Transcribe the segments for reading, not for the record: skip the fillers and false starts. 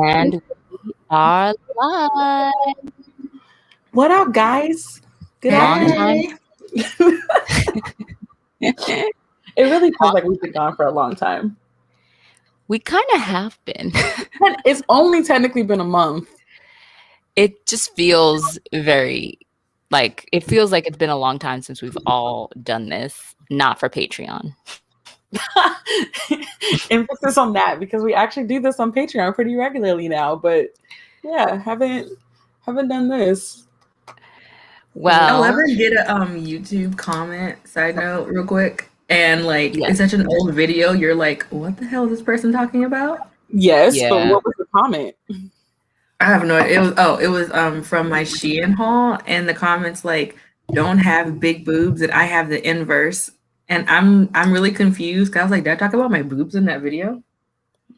And we are live. What up, guys? Good long time. It really feels like we've been gone for a long time. We kind of have been. But it's only technically been a month. It just feels very it feels like it's been a long time since we've all done this, not for Patreon. Emphasis on that, because we actually do this on Patreon pretty regularly now, but yeah, haven't done this. Well, I'll ever get a YouTube comment, side note, real quick, and it's such an old video, you're like, what the hell is this person talking about? Yes, yeah. But what was the comment? I have no idea. It was from my Shein haul, and the comments like, don't have big boobs, and I have the inverse. And I'm really confused, because I was like, did I talk about my boobs in that video?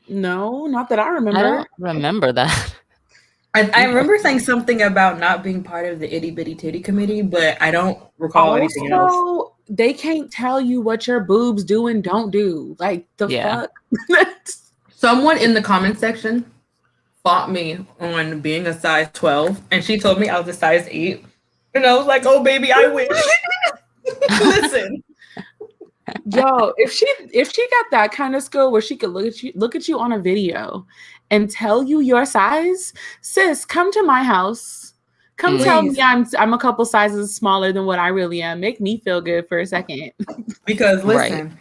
No, not that I remember. I don't remember that. I remember saying something about not being part of the itty bitty titty committee, but I don't recall anything else. They can't tell you what your boobs do and don't do. Like, the fuck? Someone in the comment section fought me on being a size 12, and she told me I was a size 8. And I was like, oh, baby, I wish. Listen. Yo, if she got that kind of skill where she could look at you on a video and tell you your size, sis, come to my house. Come tell me I'm a couple sizes smaller than what I really am. Make me feel good for a second. Because listen,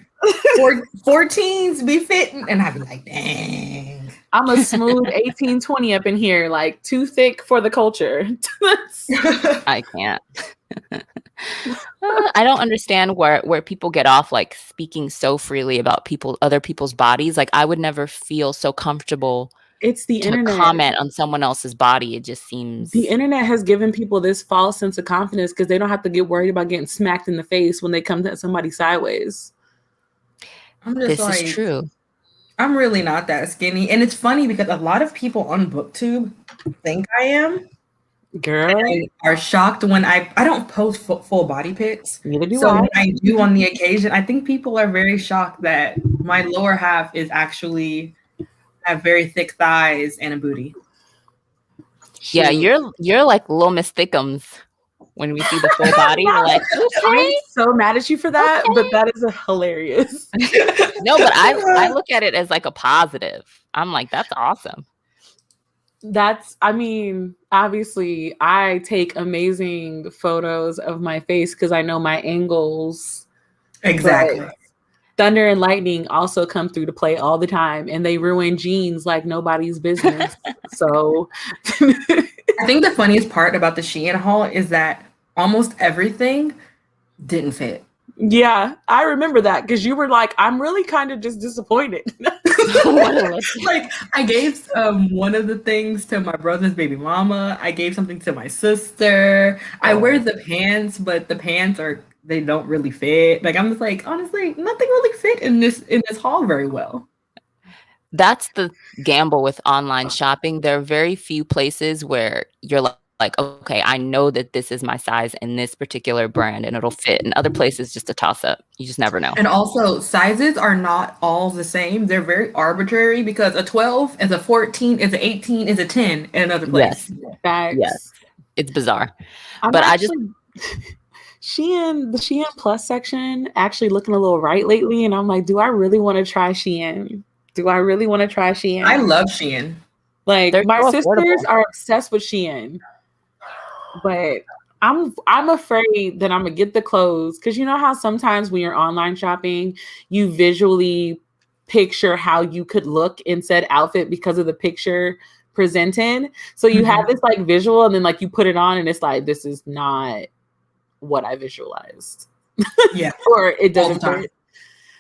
14s be fitting, and I'd be like, dang. I'm a smooth 18, 20 up in here, like too thick for the culture. I can't. I don't understand where people get off speaking so freely about other people's bodies. Like, I would never feel so comfortable. It's the internet. Comment on someone else's body. It just seems the internet has given people this false sense of confidence because they don't have to get worried about getting smacked in the face when they come at somebody sideways. This is true. I'm really not that skinny, and it's funny because a lot of people on BookTube think I am. Girl, and are shocked when I don't post full body pics. Neither do so I. When I do on the occasion, I think people are very shocked that my lower half is actually have very thick thighs and a booty. Yeah, you're like Little Miss Thickums. When we see the full body, we're like, okay. I'm so mad at you for that, but that is hilarious. No, but I look at it as like a positive. I'm like, that's awesome. Obviously I take amazing photos of my face because I know my angles. Exactly. Thunder and lightning also come through to play all the time, and they ruin jeans like nobody's business. So I think the funniest part about the Shein haul is that almost everything didn't fit. Yeah, I remember that because you were like, I'm really kind of just disappointed. Like, I gave one of the things to my brother's baby mama. I gave something to my sister. I wear the pants, but the pants they don't really fit. Like, I'm just like, honestly, nothing really fit in this haul very well. That's the gamble with online shopping. There are very few places where you're like, okay, I know that this is my size in this particular brand and it'll fit. And other places, just a toss up. You just never know. And also, sizes are not all the same. They're very arbitrary because a 12 is a 14, is an 18, is a 10 in another place. Yes. It's bizarre. The Shein Plus section actually looking a little right lately. And I'm like, do I really want to try Shein? I love Shein. Like, my sisters are obsessed with Shein. But I'm afraid that I'm gonna get the clothes because you know how sometimes when you're online shopping, you visually picture how you could look in said outfit because of the picture presented. So you have this like visual, and then like you put it on, and it's like, this is not what I visualized. Yeah, or it doesn't fit.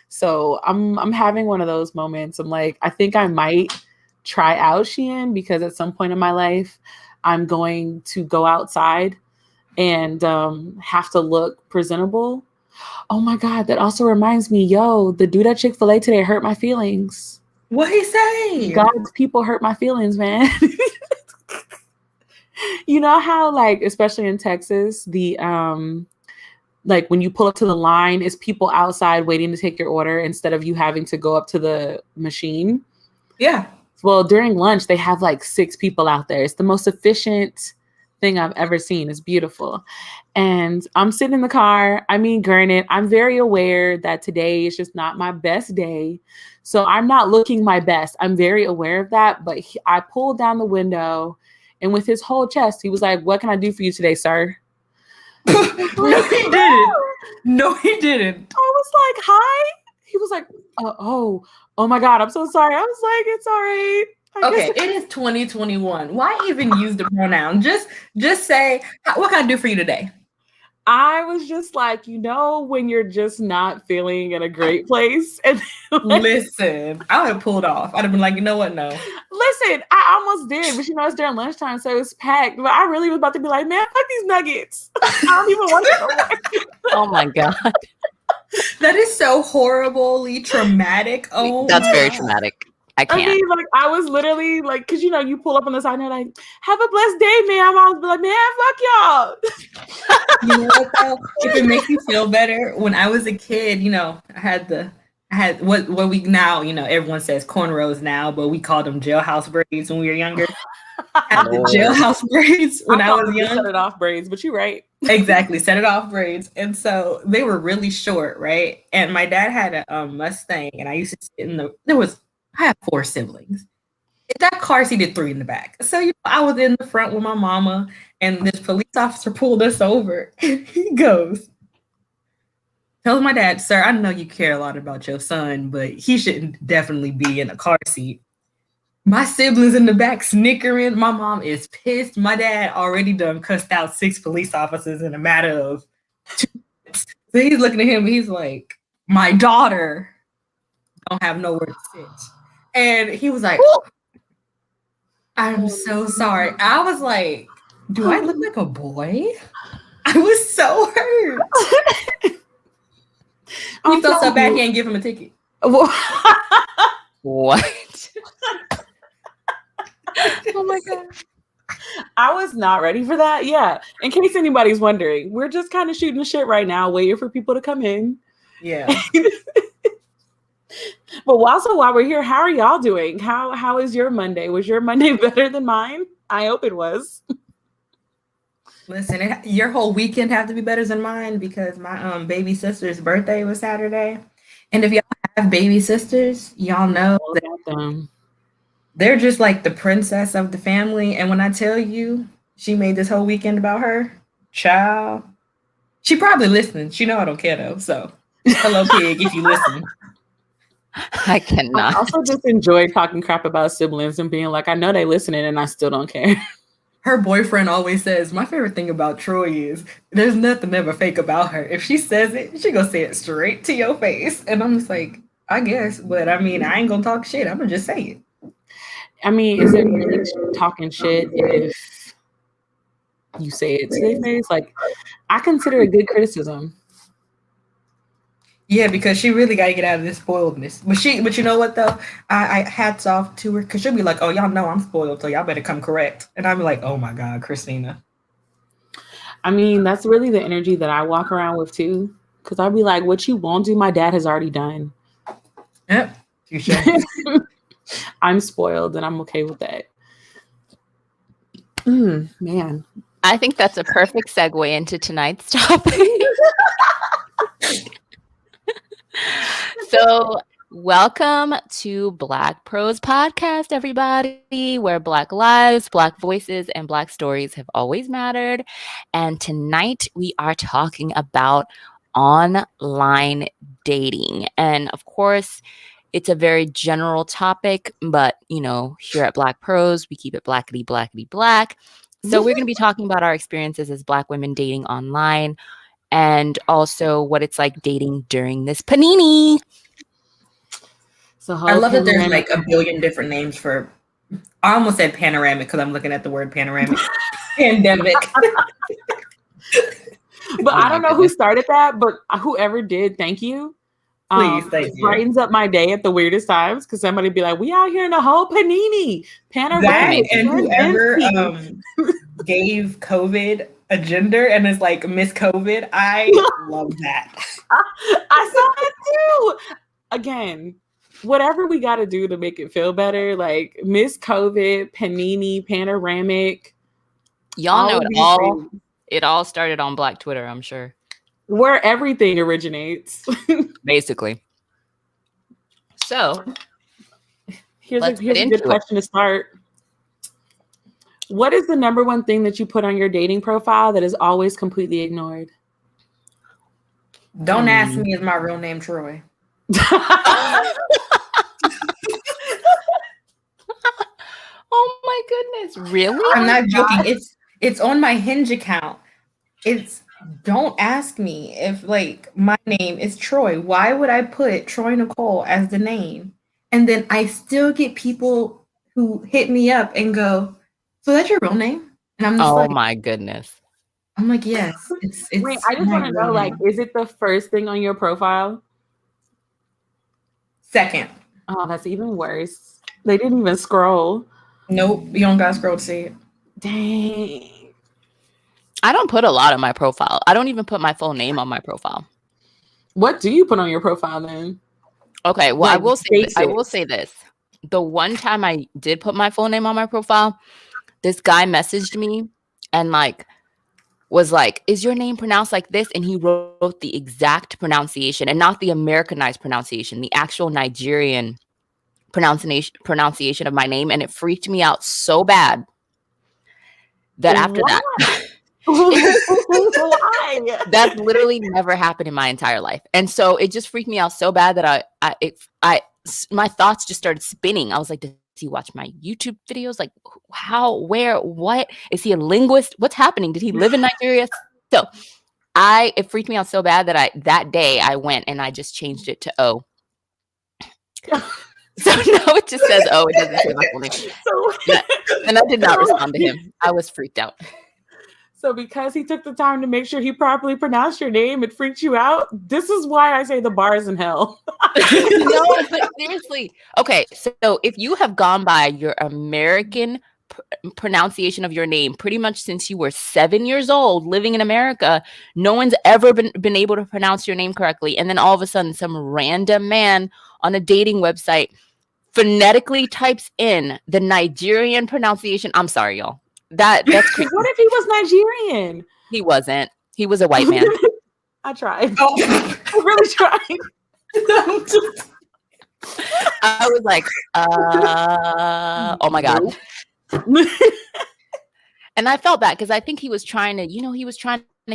So I'm having one of those moments. I'm like, I think I might try out Shein because at some point in my life, I'm going to go outside and have to look presentable. Oh my God, that also reminds me, the dude at Chick-fil-A today hurt my feelings. What he say? God's people hurt my feelings, man. You know how, like, especially in Texas, the like when you pull up to the line, it's people outside waiting to take your order instead of you having to go up to the machine. Yeah. Well, during lunch, they have like 6 people out there. It's the most efficient thing I've ever seen. It's beautiful. And I'm sitting in the car. I mean, granted, I'm very aware that today is just not my best day. So I'm not looking my best. I'm very aware of that. But I pulled down the window, and with his whole chest, he was like, "What can I do for you today, sir?" No, he didn't. No, he didn't. I was like, "Hi." He was like, oh my God, I'm so sorry. I was like, "It's all right." Okay, it is 2021. Why even use the pronoun? Just say, "What can I do for you today?" I was just like, when you're just not feeling in a great place. And listen, I would have pulled off. I'd have been like, you know what? No. Listen, I almost did, but it's during lunchtime, so it was packed. But I really was about to be like, man, fuck these nuggets. I don't even want to go. Oh my God. That is so horribly traumatic. Oh, that's very traumatic. I can't. I mean, like, I was literally like, because you pull up on the side and they're like, "Have a blessed day, ma'am." I was like, "Man, fuck y'all." You know what though? If it makes you feel better, when I was a kid, I had what we now, everyone says cornrows now, but we called them jailhouse braids when we were younger. I had the jailhouse braids when I was young. Set it off braids, but you're right. Exactly, set it off braids. And so they were really short, right? And my dad had a Mustang, and I used to sit in I have 4 siblings. In that car seat, 3 in the back. So I was in the front with my mama, and this police officer pulled us over. He goes, tells my dad, "Sir, I know you care a lot about your son, but he shouldn't definitely be in a car seat." My siblings in the back snickering. My mom is pissed. My dad already done cussed out 6 police officers in a matter of 2 minutes. So he's looking at him. He's like, "My daughter don't have nowhere to sit." And he was like, "I'm so sorry." I was like, "Do I look like a boy?" I was so hurt. He felt so bad he ain't give him a ticket. What? Oh my God. I was not ready for that. Yeah. In case anybody's wondering, we're just kind of shooting the shit right now, waiting for people to come in. Yeah. But while we're here, how are y'all doing? How is your Monday? Was your Monday better than mine? I hope it was. Listen, your whole weekend have to be better than mine because my baby sister's birthday was Saturday. And if y'all have baby sisters, y'all know that they're just like the princess of the family. And when I tell you she made this whole weekend about her, child, she probably listening. She know I don't care though. So hello, pig, if you listen. I cannot. I also just enjoy talking crap about siblings and being like, I know they listening and I still don't care. Her boyfriend always says, my favorite thing about Troy is there's nothing ever fake about her. If she says it, she gonna say it straight to your face. And I'm just like, I guess, but I mean, I ain't gonna talk shit. I'm gonna just say it. I mean, is it really talking shit if you say it to their face? Like, I consider it good criticism. Yeah, because she really got to get out of this spoiledness. But you know what though? I hats off to her because she'll be like, "Oh, y'all know I'm spoiled, so y'all better come correct." And I'm like, "Oh my God, Christina." I mean, that's really the energy that I walk around with too. Because I'll be like, "What you won't do, my dad has already done." Yep. I'm spoiled, and I'm okay with that. Man, I think that's a perfect segue into tonight's topic. So, welcome to Black Prose Podcast, everybody, where Black lives, Black voices, and Black stories have always mattered. And tonight we are talking about online dating. And of course, it's a very general topic, but here at Black Prose, we keep it blackity, blackity, black. So we're going to be talking about our experiences as Black women dating online and also what it's like dating during this panini. So I love that there's like a billion different names for. I almost said panoramic because I'm looking at the word panoramic. Pandemic. But I don't know who started that, but whoever did, thank you. Please, thank you. Brightens up my day at the weirdest times because somebody be like, "We out here in the whole panini panoramic." That, and whoever gave COVID a gender and is like Miss COVID, I love that. I saw it too. Again, whatever we got to do to make it feel better. Like Miss COVID, Panini, Panaramic. Y'all know it all. It all started on Black Twitter, I'm sure. Where everything originates. Basically. So here's a good question to start. What is the number one thing that you put on your dating profile that is always completely ignored? Don't ask me, is my real name Troy? Oh my goodness. Really? I'm not joking. It's on my Hinge account. It's don't ask me if like my name is Troy. Why would I put Troy Nicole as the name? And then I still get people who hit me up and go, so that's your real name? And I'm just like, my goodness. I'm like, yes. It's Wait, I just want to know, like, is it the first thing on your profile? Second. Oh, that's even worse. They didn't even scroll. Nope, you don't gotta scroll to see it. Dang. I don't put a lot on my profile. I don't even put my full name on my profile. What do you put on your profile then? Okay, well, like, I will say this. The one time I did put my full name on my profile, this guy messaged me and like was like, is your name pronounced like this? And he wrote the exact pronunciation and not the Americanized pronunciation, the actual Nigerian pronunciation of my name. And it freaked me out so bad that after that, that's literally never happened in my entire life. And so it just freaked me out so bad that my thoughts just started spinning. I was like, does he watch my YouTube videos? Like how, where, what? Is he a linguist? What's happening? Did he live in Nigeria? So it freaked me out so bad that that day I went and I just changed it to O. So now it just says O. It doesn't say my full name. And I did not respond to him. I was freaked out. So because he took the time to make sure he properly pronounced your name, it freaked you out? This is why I say the bar is in hell. No, but seriously. Okay, so if you have gone by your American pronunciation of your name pretty much since you were 7 years old living in America, no one's ever been able to pronounce your name correctly. And then all of a sudden, some random man on a dating website phonetically types in the Nigerian pronunciation. I'm sorry, y'all. That's crazy. What if he was Nigerian? He wasn't. He was a white man. I tried. I really tried. I was like, oh my God. And I felt that because I think he was trying to,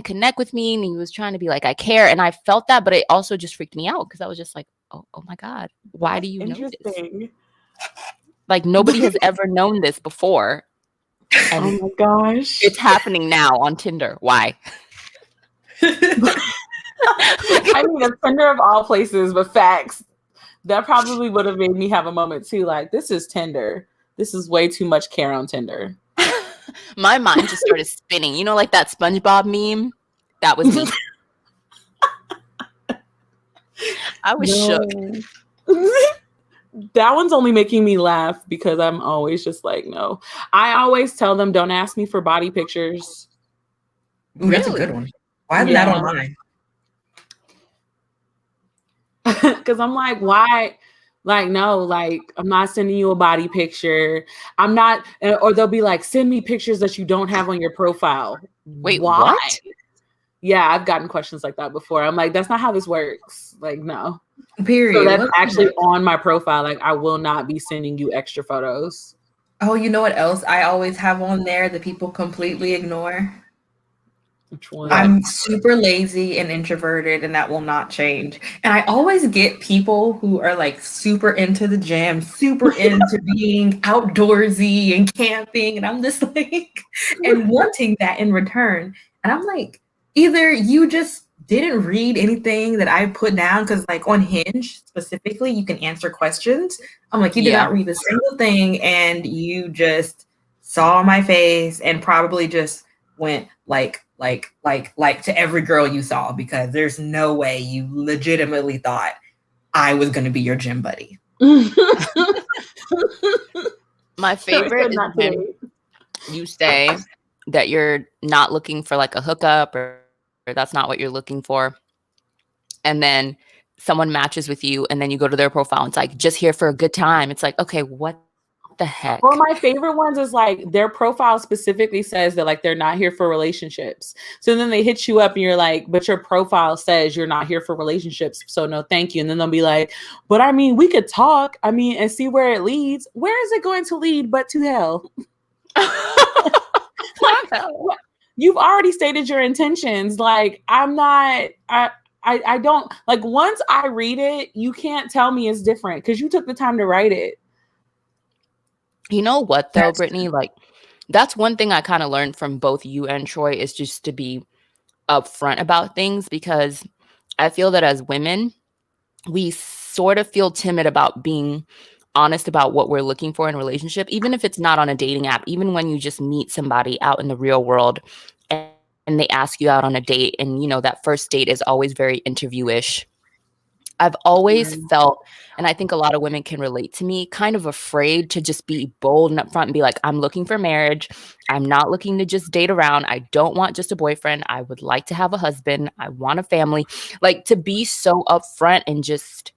connect with me and he was trying to be like, I care. And I felt that, but it also just freaked me out because I was just like, oh my God, why do you know this? Like nobody has ever known this before. And oh my gosh. It's happening now on Tinder. Why? I mean, a Tinder of all places, but facts. That probably would have made me have a moment too. Like, this is Tinder. This is way too much care on Tinder. My mind just started spinning. You know, like that SpongeBob meme? That was me. I was shook. That one's only making me laugh because I'm always just like, no. I always tell them, don't ask me for body pictures. Ooh, that's a good one. Why is that on mine? Because I'm like, why? Like, no, like, I'm not sending you a body picture. I'm not, or they'll be like, send me pictures that you don't have on your profile. Wait, why? What? Yeah, I've gotten questions like that before. I'm like, that's not how this works. Like, no. Period. So that's actually on my profile. Like, I will not be sending you extra photos. Oh, you know what else I always have on there that people completely ignore? Which one? I'm super lazy and introverted, and that will not change. And I always get people who are like super into the gym, super into being outdoorsy and camping. And I'm just like, and wanting that in return. And I'm like, either you just didn't read anything that I put down, because like on Hinge specifically, you can answer questions. I'm like, you did not read a single thing, and you just saw my face and probably just went like to every girl you saw, because there's no way you legitimately thought I was going to be your gym buddy. My favorite is when you say that you're not looking for like a hookup or that's not what you're looking for. And then someone matches with you and then you go to their profile and it's like, just here for a good time. It's like, okay, what the heck? Or my favorite ones is like their profile specifically says that like they're not here for relationships. So then they hit you up and you're like, but your profile says you're not here for relationships. So no, thank you. And then they'll be like, but I mean, we could talk. I mean, and see where it leads. Where is it going to lead but to hell? You've already stated your intentions. Like, I don't like, once I read it, you can't tell me it's different because you took the time to write it. You know what though, Brittany? Like, that's one thing I kind of learned from both you and Troy is just to be upfront about things, because I feel that as women, we sort of feel timid about being honest about what we're looking for in a relationship, even if it's not on a dating app, even when you just meet somebody out in the real world and they ask you out on a date, and you know that first date is always very interview-ish. I've always felt, and I think a lot of women can relate to me, kind of afraid to just be bold and upfront and be like, I'm looking for marriage. I'm not looking to just date around. I don't want just a boyfriend. I would like to have a husband. I want a family. Like, to be so upfront and just,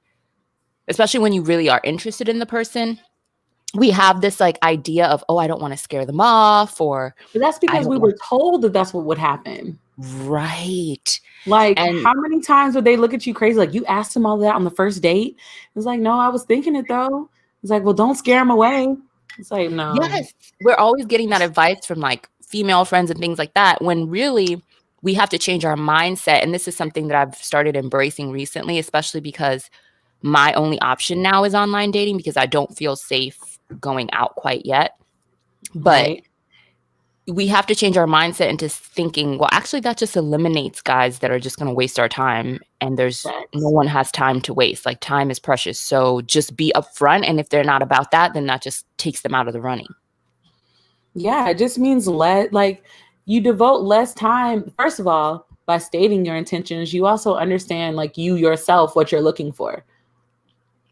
especially when you really are interested in the person, we have this like idea of, oh, I don't want to scare them off, or but that's because we were told that that's what would happen. Right. Like, and how many times would they look at you crazy? Like, you asked him all that on the first date. It's like, no, I was thinking it though. It's like, well, don't scare him away. It's like, no. Yes. We're always getting that advice from like female friends and things like that, when really we have to change our mindset. And this is something that I've started embracing recently, especially because my only option now is online dating because I don't feel safe going out quite yet. But we have to change our mindset into thinking, well, actually, that just eliminates guys that are just going to waste our time. And there's no one has time to waste. Like, time is precious. So just be upfront. And if they're not about that, then that just takes them out of the running. Yeah, it just means like you devote less time. First of all, by stating your intentions, you also understand like you yourself, what you're looking for.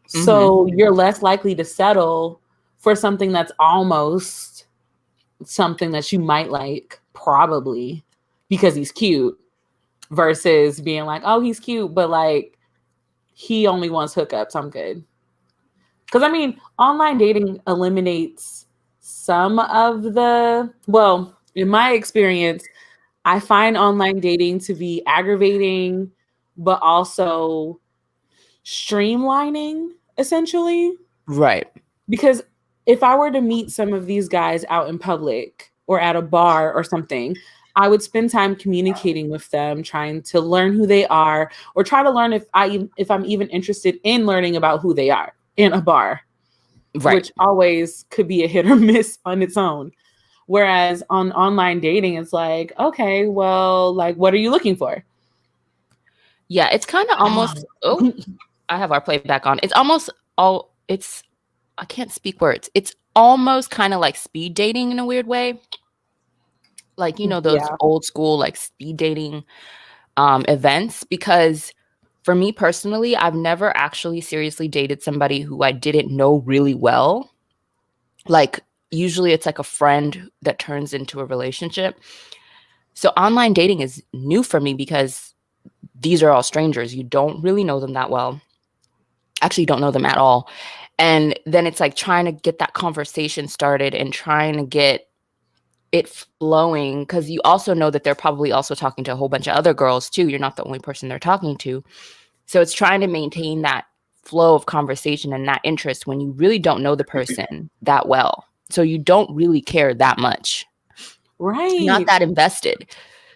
So you're less likely to settle for something that's almost something that you might like, probably because he's cute, versus being like, oh, he's cute, but like he only wants hookups. I'm good. Because I mean, online dating eliminates some of the, well, in my experience, I find online dating to be aggravating, but also streamlining, essentially. Right. Because if I were to meet some of these guys out in public or at a bar or something, I would spend time communicating with them, trying to learn who they are, or try to learn if I'm even interested in learning about who they are in a bar, which always could be a hit or miss on its own. Whereas on online dating, it's like, okay, well, like, what are you looking for? Yeah, it's kind of almost, I have our playback on. It's almost I can't speak words. It's almost kind of like speed dating in a weird way. Like, you know, those old school, like speed dating events, because for me personally, I've never actually seriously dated somebody who I didn't know really well. Like, usually it's like a friend that turns into a relationship. So online dating is new for me because these are all strangers. You don't really know them that well. Actually, don't know them at all. And then it's like trying to get that conversation started and trying to get it flowing, because you also know that they're probably also talking to a whole bunch of other girls too. You're not the only person they're talking to. So it's trying to maintain that flow of conversation and that interest when you really don't know the person that well. So you don't really care that much. Right. You're not that invested.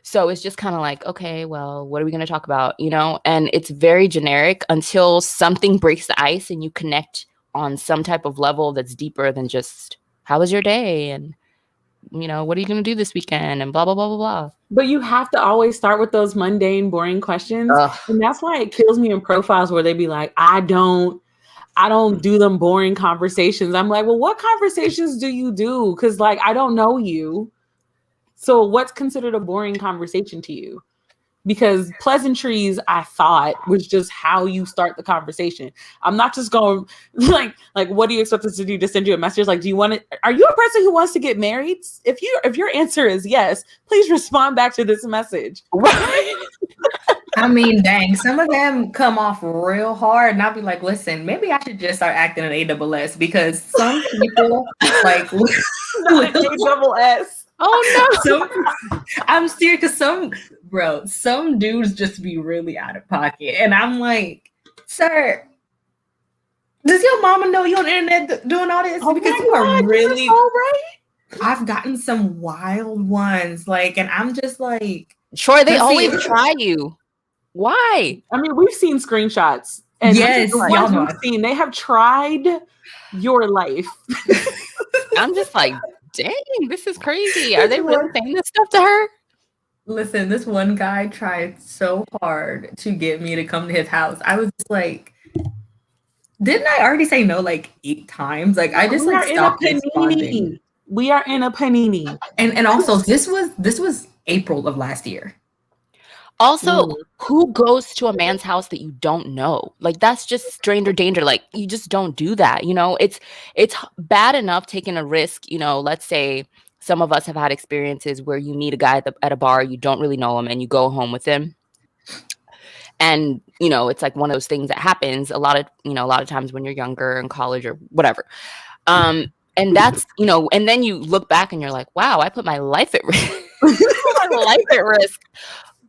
So it's just kind of like, okay, well, what are we going to talk about? You know, and it's very generic until something breaks the ice and you connect on some type of level that's deeper than just, how was your day? And, you know, what are you going to do this weekend? And blah, blah, blah, blah, blah. But you have to always start with those mundane, boring questions. And that's why it kills me in profiles where they be like, I don't do them boring conversations. I'm like, well, what conversations do you do? Because like, I don't know you. So what's considered a boring conversation to you? Because pleasantries, I thought, was just how you start the conversation. I'm not just going like, what do you expect us to do? To send you a message? Like, are you a person who wants to get married? If your answer is yes, please respond back to this message. Right. I mean, dang, some of them come off real hard, and I'll be like, listen, maybe I should just start acting an AWS because some people like Not an AWS. Oh no. I'm serious because some dudes just be really out of pocket, and I'm like, sir, does your mama know you on the internet doing all this? Oh because my you God, are really all right. I've gotten some wild ones, like, and I'm just like, Troy, they always try you. Why? I mean, we've seen screenshots, and yes, the ones we've seen, they have tried your life. I'm just like, dang, this is crazy. Are they really saying this stuff to her? Listen, this one guy tried so hard to get me to come to his house. I was just like, didn't I already say no like 8 times? Like I just like stopped responding. We are in a panini. And also this was April of last year. Also, who goes to a man's house that you don't know? Like that's just stranger danger. Like you just don't do that. You know, it's bad enough taking a risk. You know, let's say some of us have had experiences where you meet a guy at a bar, you don't really know him, and you go home with him. And, you know, it's like one of those things that happens a lot of times when you're younger in college or whatever. And that's, you know, and then you look back and you're like, wow, I put my life at risk.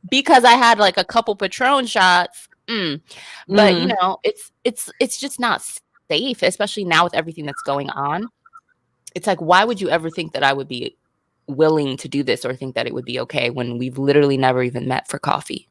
Because I had like a couple Patron shots. But you know, it's just not safe, especially now with everything that's going on. It's like, why would you ever think that I would be willing to do this or think that it would be okay when we've literally never even met for coffee?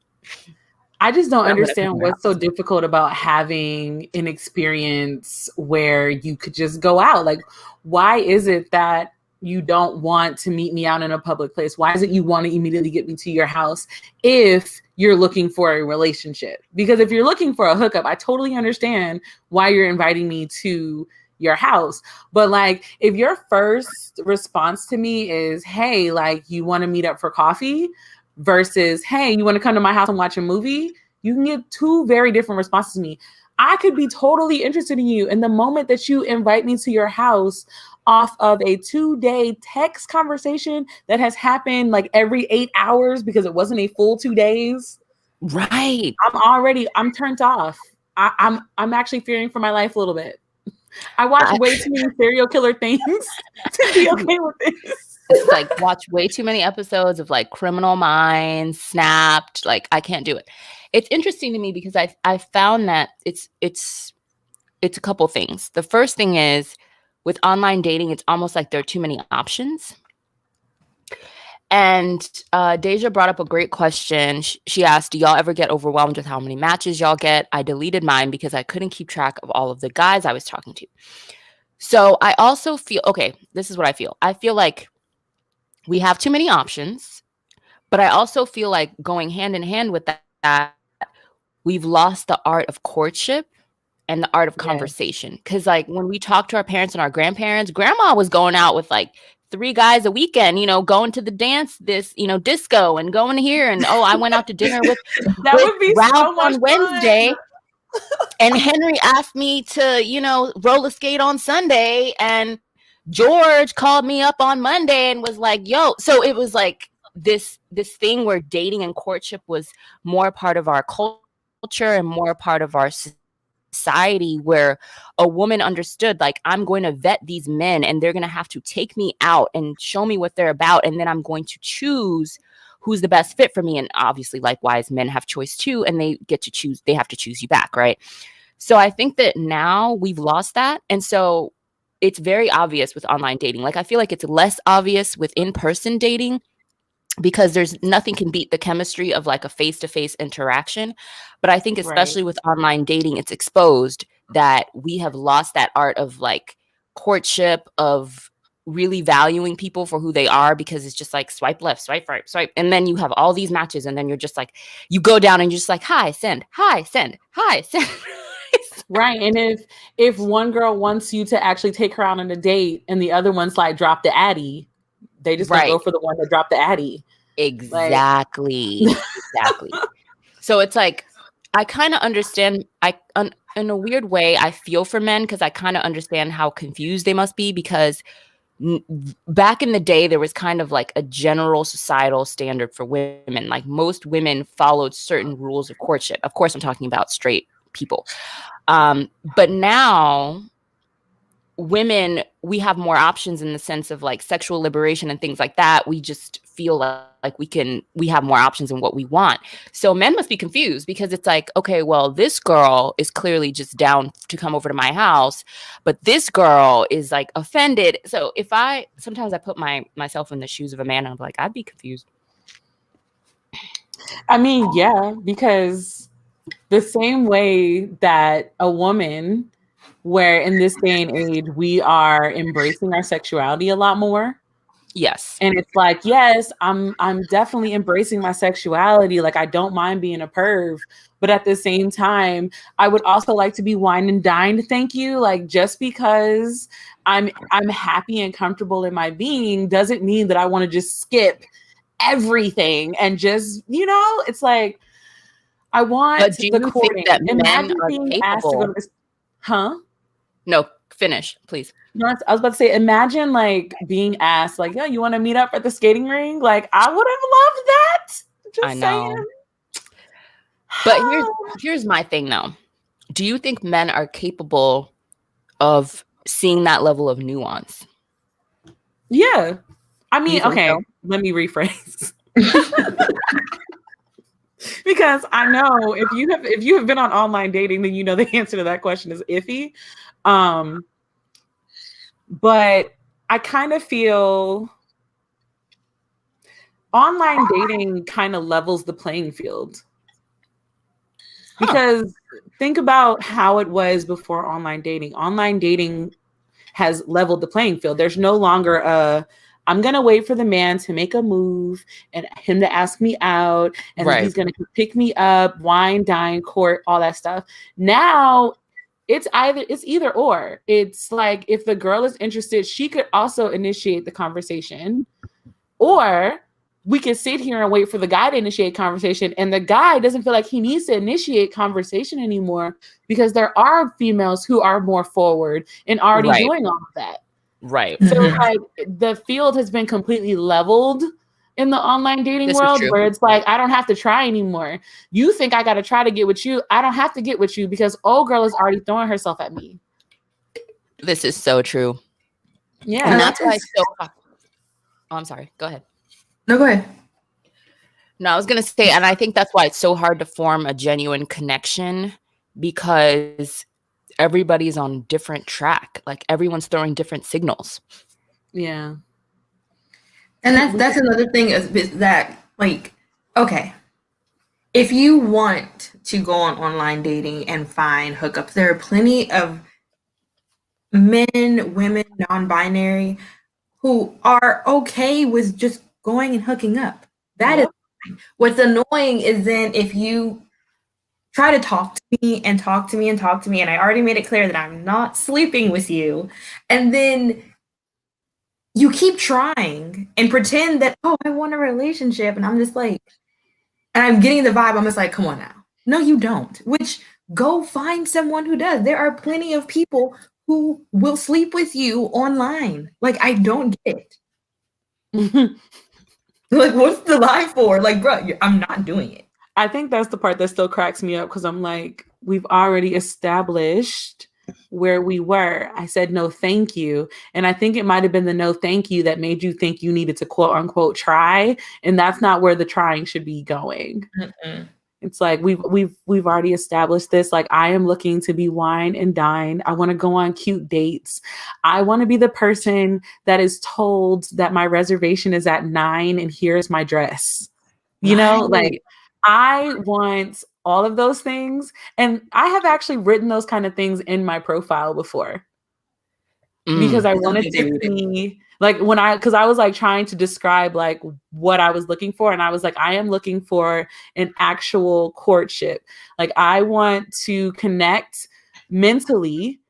I just don't understand what's so difficult about having an experience where you could just go out. Like, why is it that you don't want to meet me out in a public place? Why is it you want to immediately get me to your house if you're looking for a relationship? Because if you're looking for a hookup, I totally understand why you're inviting me to your house. But like, if your first response to me is, hey, like, you want to meet up for coffee versus, hey, you want to come to my house and watch a movie, you can get 2 very different responses to me. I could be totally interested in you. And the moment that you invite me to your house off of a 2-day text conversation that has happened like every 8 hours because it wasn't a full 2 days. Right. I'm turned off. I'm actually fearing for my life a little bit. I watch way too many serial killer things to be okay with this. It's like watch way too many episodes of like Criminal Minds, Snapped. Like I can't do it. It's interesting to me because I found that it's a couple things. The first thing is with online dating, it's almost like there are too many options. And Deja brought up a great question. She asked, do y'all ever get overwhelmed with how many matches y'all get? I deleted mine because I couldn't keep track of all of the guys I was talking to. So I also feel, okay, this is what I feel. I feel like we have too many options, but I also feel like going hand in hand with that, we've lost the art of courtship and the art of conversation. Because like when we talk to our parents and our grandparents, grandma was going out with like 3 guys a weekend, you know, going to the dance, disco and going here. And I went out to dinner with would be Ralph so much on Wednesday. And Henry asked me to, you know, roller skate on Sunday. And George called me up on Monday and was like, yo. So it was like this thing where dating and courtship was more part of our culture and more part of our society, where a woman understood, like, I'm going to vet these men and they're going to have to take me out and show me what they're about. And then I'm going to choose who's the best fit for me. And obviously, likewise, men have choice too, and they have to choose you back. Right. So I think that now we've lost that. And so it's very obvious with online dating. Like, I feel like it's less obvious with in-person dating because there's nothing can beat the chemistry of like a face-to-face interaction. But I think especially with online dating, it's exposed that we have lost that art of like courtship, of really valuing people for who they are, because it's just like swipe left, swipe right, swipe. And then you have all these matches and then you're just like, you go down and you're just like, hi, send, hi, send, hi, send. Right. And if one girl wants you to actually take her out on a date and the other one's like, drop the Addy, they just gonna go for the one that dropped the Addy. Exactly. Exactly. So it's like, I kind of understand, in a weird way, I feel for men because I kind of understand how confused they must be, because back in the day, there was kind of like a general societal standard for women. Like most women followed certain rules of courtship. Of course, I'm talking about straight people. But now women, we have more options in the sense of like sexual liberation and things like that. We just feel like we have more options in what we want. So men must be confused because it's like, okay, well, this girl is clearly just down to come over to my house, but this girl is like offended. So sometimes I put myself in the shoes of a man and I'm like, I'd be confused. I mean, yeah, because the same way that a woman, where in this day and age, we are embracing our sexuality a lot more. Yes. And it's like, yes, I'm definitely embracing my sexuality. Like, I don't mind being a perv, but at the same time, I would also like to be wined and dined. Thank you. Like, just because I'm happy and comfortable in my being doesn't mean that I want to just skip everything and just, it's like, I want the courting. That men are being capable? Asked to go to this, huh? No, finish, please. No, I was about to say, imagine like being asked, like, "Yeah, you want to meet up at the skating ring?" Like, I would have loved that. Just I know. Saying. But here's my thing, though. Do you think men are capable of seeing that level of nuance? Yeah, I mean, okay. So? Let me rephrase. Because I know if you have been on online dating, then you know the answer to that question is iffy. But I kind of feel online dating kind of levels the playing field. Because think about how it was before online dating. Online dating has leveled the playing field. There's no longer I'm going to wait for the man to make a move and him to ask me out. And then he's going to pick me up, wine, dine, court, all that stuff. Now it's either or. It's like if the girl is interested, she could also initiate the conversation. Or we could sit here and wait for the guy to initiate conversation. And the guy doesn't feel like he needs to initiate conversation anymore because there are females who are more forward and already doing all of that. Right. So like the field has been completely leveled in the online dating world where it's like, I don't have to try anymore. You think I got to try to get with you. I don't have to get with you because old girl is already throwing herself at me. This is so true. Yeah. And that's why I'm sorry. Go ahead. No, go ahead. No, I was going to say, and I think that's why it's so hard to form a genuine connection because everybody's on different track. Like everyone's throwing different signals. Yeah. And that's another thing is that, like, okay, if you want to go on online dating and find hookups, there are plenty of men, women, non-binary who are okay with just going and hooking up. That is fine. What's annoying is then if you try to talk to me and talk to me and talk to me, and I already made it clear that I'm not sleeping with you, and then you keep trying and pretend that, oh, I want a relationship. And I'm just like, and I'm getting the vibe. I'm just like, come on now. No, you don't. Which go find someone who does. There are plenty of people who will sleep with you online. Like, I don't get it. Like, what's the lie for? Like, bro, I'm not doing it. I think that's the part that still cracks me up because I'm like, we've already established where we were. I said no thank you, and I think it might have been the no thank you that made you think you needed to quote unquote try, and that's not where the trying should be going. It's like we've already established this. Like, I am looking to be wine and dine. I want to go on cute dates. I want to be the person that is told that my reservation is at 9 and here's my dress. You know, like I want all of those things. And I have actually written those kind of things in my profile before. Because I wanted to see, like, because I was like trying to describe like what I was looking for. And I was like, I am looking for an actual courtship. Like, I want to connect mentally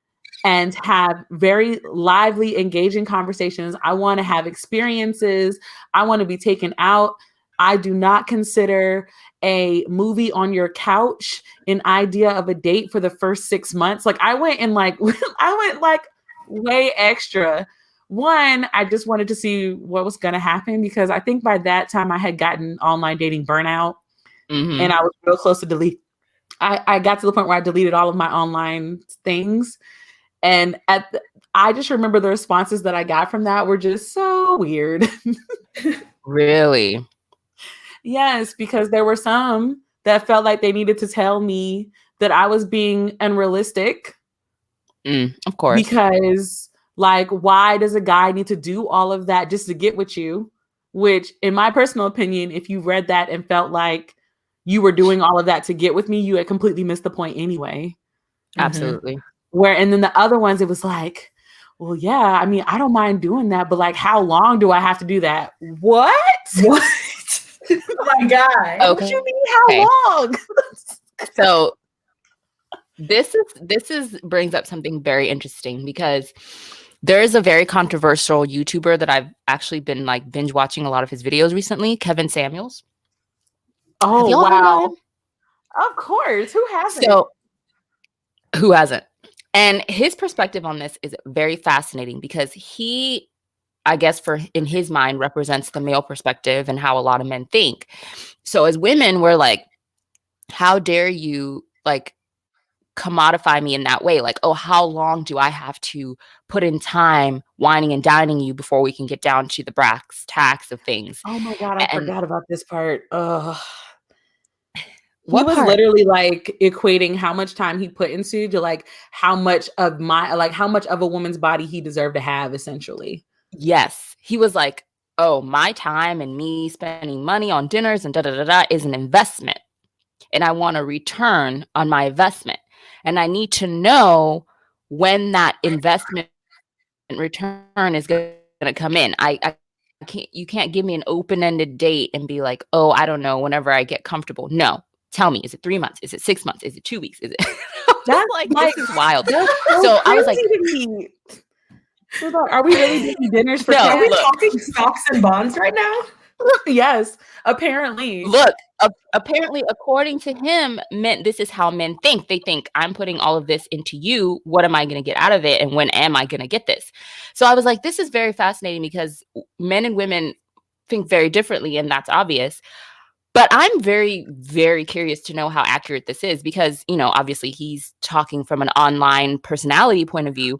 and have very lively, engaging conversations. I want to have experiences. I want to be taken out. I do not consider a movie on your couch an idea of a date for the first 6 months. Like, I went way extra One, I just wanted to see what was going to happen because I think by that time I had gotten online dating burnout and I was real close to delete. I got to the point where I deleted all of my online things. And I just remember the responses that I got from that were just so weird. Really? Yes, because there were some that felt like they needed to tell me that I was being unrealistic. Of course. Because, like, why does a guy need to do all of that just to get with you? Which, in my personal opinion, if you read that and felt like you were doing all of that to get with me, you had completely missed the point anyway. Absolutely. And then the other ones, it was like, well, yeah, I mean, I don't mind doing that, but like, how long do I have to do that? What? Oh my God. Okay. What do you mean, how long? So this brings up something very interesting because there is a very controversial YouTuber that I've actually been like binge watching a lot of his videos recently, Kevin Samuels. Oh, wow. Of course. Who hasn't? Who hasn't? And his perspective on this is very fascinating because he, I guess in his mind, represents the male perspective and how a lot of men think. So as women, we're like, how dare you like commodify me in that way? Like, oh, how long do I have to put in time whining and dining you before we can get down to the brass tacks of things? Oh my God, I forgot about this part. He was literally like equating how much time he put into to like how much of a woman's body he deserved to have, essentially. Yes. He was like, oh, my time and me spending money on dinners and is an investment. And I want a return on my investment. And I need to know when that investment return is going to come in. You can't give me an open-ended date and be like, oh, I don't know, whenever I get comfortable. No. Tell me, is it 3 months? Is it 6 months? Is it 2 weeks? Is it that's like this is wild. So I was like, are we really doing dinners for Are we talking stocks and bonds right now? Yes, apparently. Look, apparently, according to him, this is how men think. They think I'm putting all of this into you. What am I going to get out of it? And when am I going to get this? So I was like, this is very fascinating because men and women think very differently, and that's obvious. But I'm very, very curious to know how accurate this is because, obviously he's talking from an online personality point of view.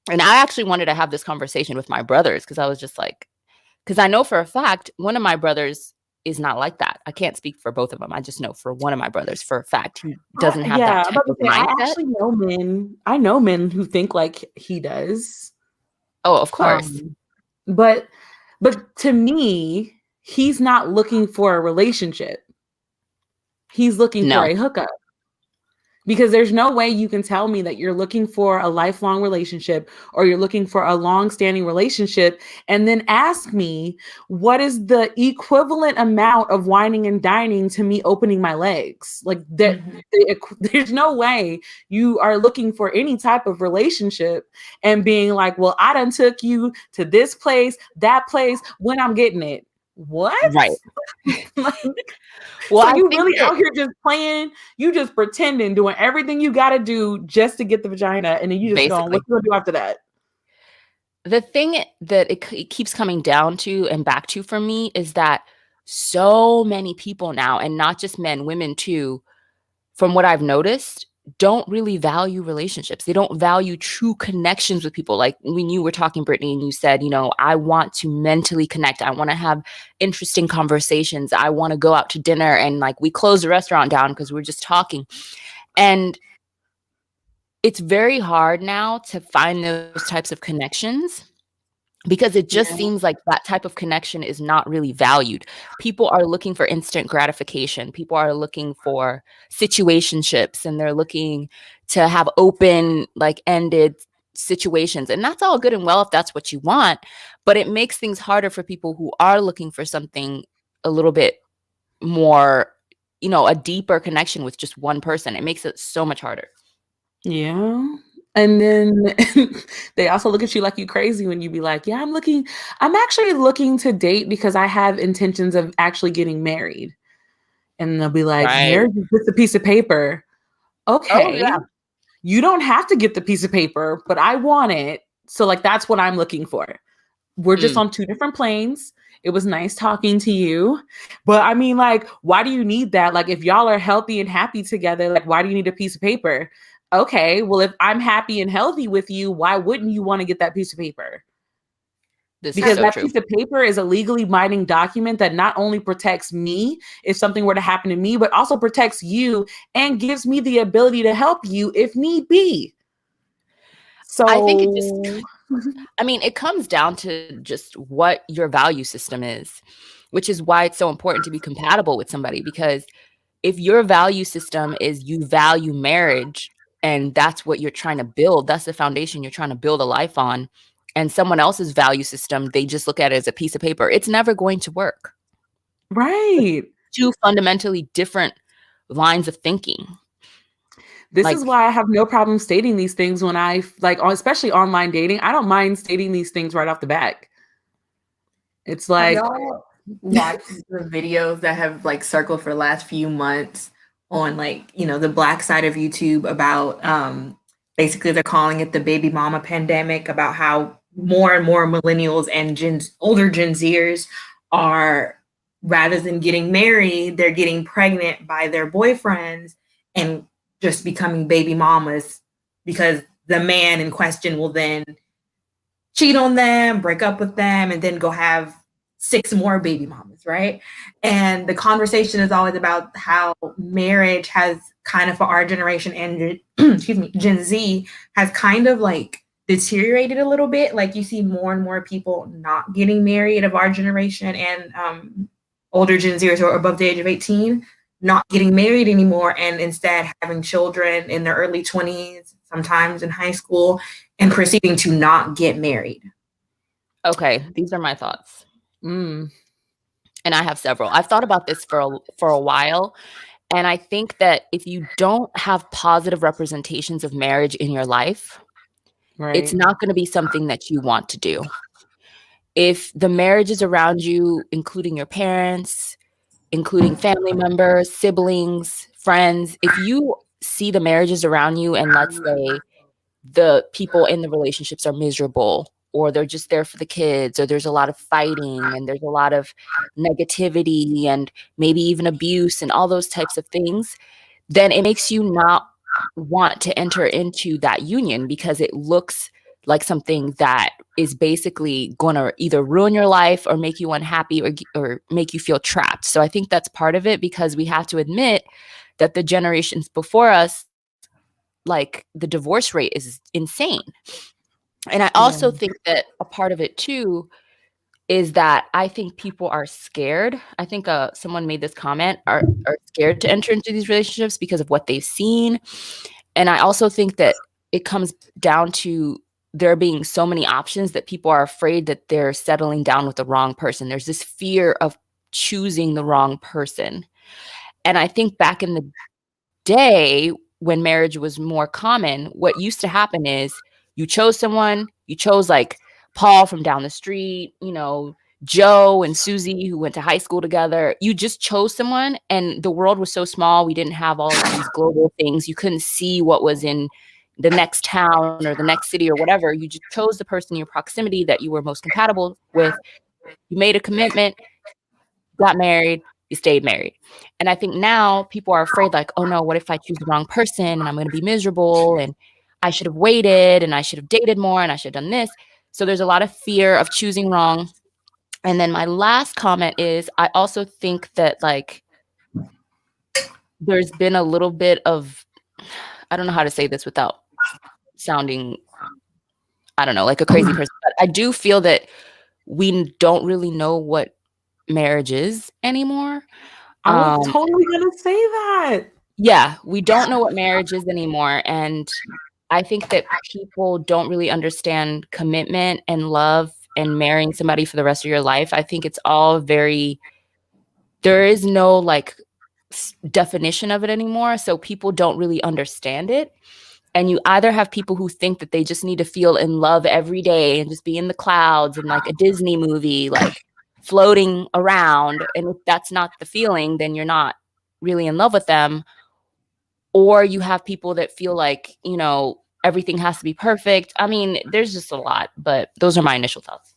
And I actually wanted to have this conversation with my brothers because I was just like, because I know for a fact one of my brothers is not like that. I can't speak for both of them. I just know for one of my brothers for a fact he doesn't have that type of mindset. I actually know men. I know men who think like he does. Oh, of course. But to me, he's not looking for a relationship. He's looking for a hookup. Because there's no way you can tell me that you're looking for a lifelong relationship or you're looking for a long-standing relationship and then ask me what is the equivalent amount of whining and dining to me opening my legs. Like that, there's no way you are looking for any type of relationship and being like, well, I done took you to this place, that place, when I'm getting it. What? Right. Well, so you really out here just playing, you just pretending, doing everything you got to do just to get the vagina, and then you just going, what you gonna do after that? The thing that it keeps coming down to and back to for me is that so many people now, and not just men, women too, from what I've noticed, don't really value relationships. They don't value true connections with people. Like when you were talking, Brittany, and you said, I want to mentally connect. I want to have interesting conversations. I want to go out to dinner and like we close the restaurant down because we're just talking. And it's very hard now to find those types of connections because it just seems like that type of connection is not really valued. People are looking for instant gratification. People are looking for situationships and they're looking to have open, like ended situations. And that's all good and well if that's what you want, but it makes things harder for people who are looking for something a little bit more, a deeper connection with just one person. It makes it so much harder. Yeah. And then they also look at you like you crazy when you be like, yeah, I'm actually looking to date because I have intentions of actually getting married. And they'll be like, marriage is just a piece of paper. Okay. You don't have to get the piece of paper, but I want it. So like that's what I'm looking for. We're just on two different planes. It was nice talking to you. But I mean, like, why do you need that? Like, if y'all are healthy and happy together, like, why do you need a piece of paper? Okay, well, if I'm happy and healthy with you, why wouldn't you want to get that piece of paper? Because that piece of paper is a legally binding document that not only protects me if something were to happen to me, but also protects you and gives me the ability to help you if need be. So I think it just, I mean, it comes down to just what your value system is, which is why it's so important to be compatible with somebody. Because if your value system is you value marriage and that's what you're trying to build, that's the foundation you're trying to build a life on, and someone else's value system, they just look at it as a piece of paper, it's never going to work. Right. Two fundamentally different lines of thinking. This is why I have no problem stating these things when I like, especially online dating. I don't mind stating these things right off the bat. It's like, have y'all watched the videos that have like circled for the last few months on like, you know, the black side of YouTube about basically they're calling it the baby mama pandemic, about how more and more millennials and older Gen Zers are, rather than getting married, they're getting pregnant by their boyfriends and just becoming baby mamas because the man in question will then cheat on them, break up with them, and then go have 6 more baby mamas, right? And the conversation is always about how marriage has kind of, for our generation and excuse me, Gen Z, has kind of like deteriorated a little bit. Like you see more and more people not getting married of our generation and older Gen Zers who are above the age of 18 not getting married anymore and instead having children in their early 20s, sometimes in high school, and proceeding to not get married. Okay, these are my thoughts. And I have several. I've thought about this for a while. And I think that if you don't have positive representations of marriage in your life, it's not going to be something that you want to do. If the marriages around you, including your parents, including family members, siblings, friends, if you see the marriages around you and let's say the people in the relationships are miserable or they're just there for the kids or there's a lot of fighting and there's a lot of negativity and maybe even abuse and all those types of things, then it makes you not want to enter into that union because it looks like something that is basically going to either ruin your life or make you unhappy or make you feel trapped. So I think that's part of it because we have to admit that the generations before us, like the divorce rate is insane. And I also think that a part of it too is that I think people are scared. I think someone made this comment, are scared to enter into these relationships because of what they've seen. And I also think that it comes down to there being so many options that people are afraid that they're settling down with the wrong person. There's this fear of choosing the wrong person. And I think back in the day when marriage was more common, what used to happen is you chose someone, you chose like Paul from down the street, you know, Joe and Susie who went to high school together. You just chose someone and the world was so small. We didn't have all of these global things. You couldn't see what was in the next town or the next city or whatever. You just chose the person in your proximity that you were most compatible with. You made a commitment, got married, you stayed married. And I think now people are afraid like, oh no, what if I choose the wrong person and I'm going to be miserable and I should have waited and I should have dated more and I should have done this. So there's a lot of fear of choosing wrong. And then my last comment is I also think that like there's been a little bit of, I don't know how to say this without sounding, I don't know, like a crazy person, but I do feel that we don't really know what marriage is anymore. I was totally going to say that. Yeah, we don't know what marriage is anymore. And I think that people don't really understand commitment and love and marrying somebody for the rest of your life. I think it's all very, there is no like definition of it anymore. So people don't really understand it. And you either have people who think that they just need to feel in love every day and just be in the clouds and like a Disney movie, like floating around. And if that's not the feeling, then you're not really in love with them. Or you have people that feel like, you know, everything has to be perfect. I mean, there's just a lot, but those are my initial thoughts.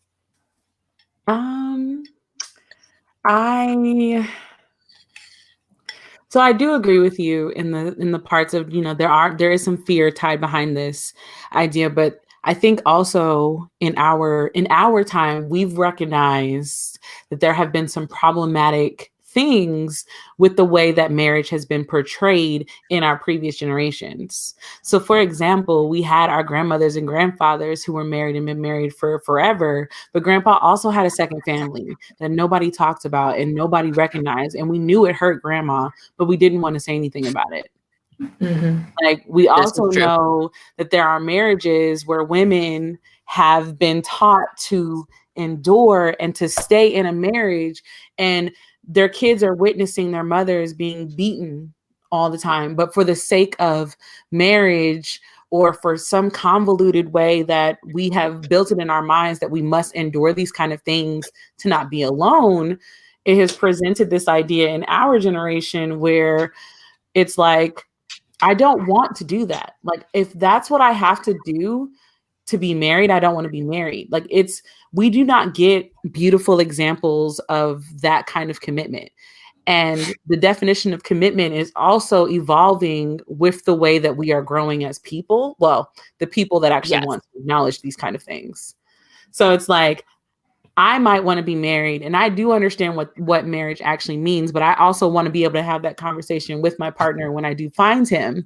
So I do agree with you in the parts of, there is some fear tied behind this idea, but I think also in our time, we've recognized that there have been some problematic things with the way that marriage has been portrayed in our previous generations. So for example, we had our grandmothers and grandfathers who were married and been married for forever, but grandpa also had a second family that nobody talked about and nobody recognized. And we knew it hurt grandma, but we didn't want to say anything about it. Mm-hmm. Like, we also know that there are marriages where women have been taught to endure and to stay in a marriage, and their kids are witnessing their mothers being beaten all the time, but for the sake of marriage or for some convoluted way that we have built it in our minds that we must endure these kind of things to not be alone, it has presented this idea in our generation where it's like, I don't want to do that. Like, if that's what I have to do to be married, I don't want to be married. Like, we do not get beautiful examples of that kind of commitment. And the definition of commitment is also evolving with the way that we are growing as people. Well, the people that actually want to acknowledge these kind of things. So it's like, I might want to be married, and I do understand what marriage actually means, but I also want to be able to have that conversation with my partner when I do find him.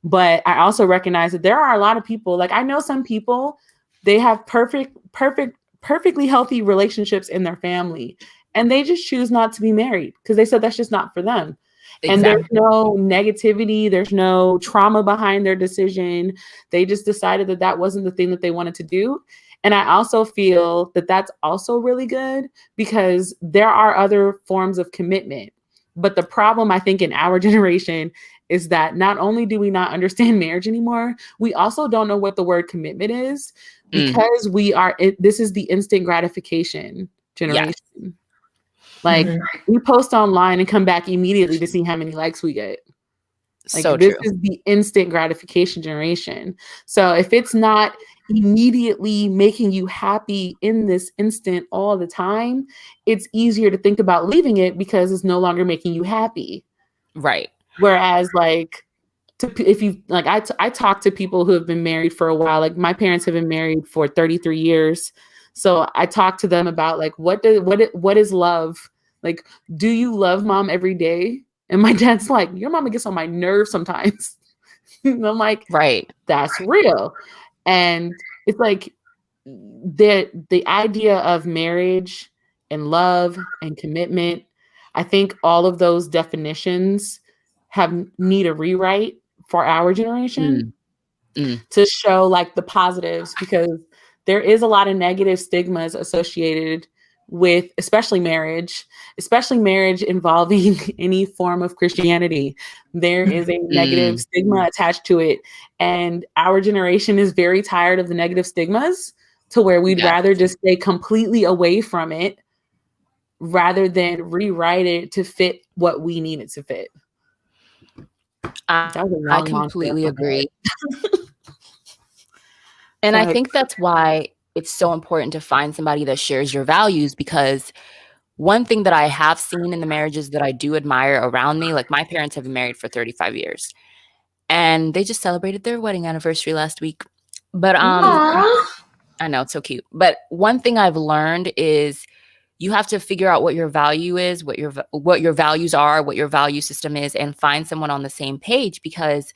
But I also recognize that there are a lot of people, like I know some people, they have perfectly healthy relationships in their family, and they just choose not to be married because they said that's just not for them. Exactly. And there's no negativity, there's no trauma behind their decision. They just decided that that wasn't the thing that they wanted to do. And I also feel that that's also really good because there are other forms of commitment. But the problem, I think, in our generation is that not only do we not understand marriage anymore, we also don't know what the word commitment is because this is the instant gratification generation. Yes. Like, we post online and come back immediately to see how many likes we get. Like, so this is the instant gratification generation. So if it's not immediately making you happy in this instant all the time, it's easier to think about leaving it because it's no longer making you happy. Right. Whereas, like, I talk to people who have been married for a while. Like, my parents have been married for 33 years. So I talk to them about, like, what is love? Like, do you love mom every day? And my dad's like, your mama gets on my nerves sometimes. And I'm like, right, that's real. And it's like the idea of marriage and love and commitment, I think all of those definitions need a rewrite for our generation to show like the positives, because there is a lot of negative stigmas associated with especially marriage involving any form of Christianity. There is a negative stigma attached to it. And our generation is very tired of the negative stigmas to where we'd rather just stay completely away from it rather than rewrite it to fit what we need it to fit. I completely agree. And I think that's why it's so important to find somebody that shares your values, because one thing that I have seen in the marriages that I do admire around me, like my parents have been married for 35 years and they just celebrated their wedding anniversary last week. But I know, it's so cute. But one thing I've learned is you have to figure out what your value is, what your values are, what your value system is, and find someone on the same page. Because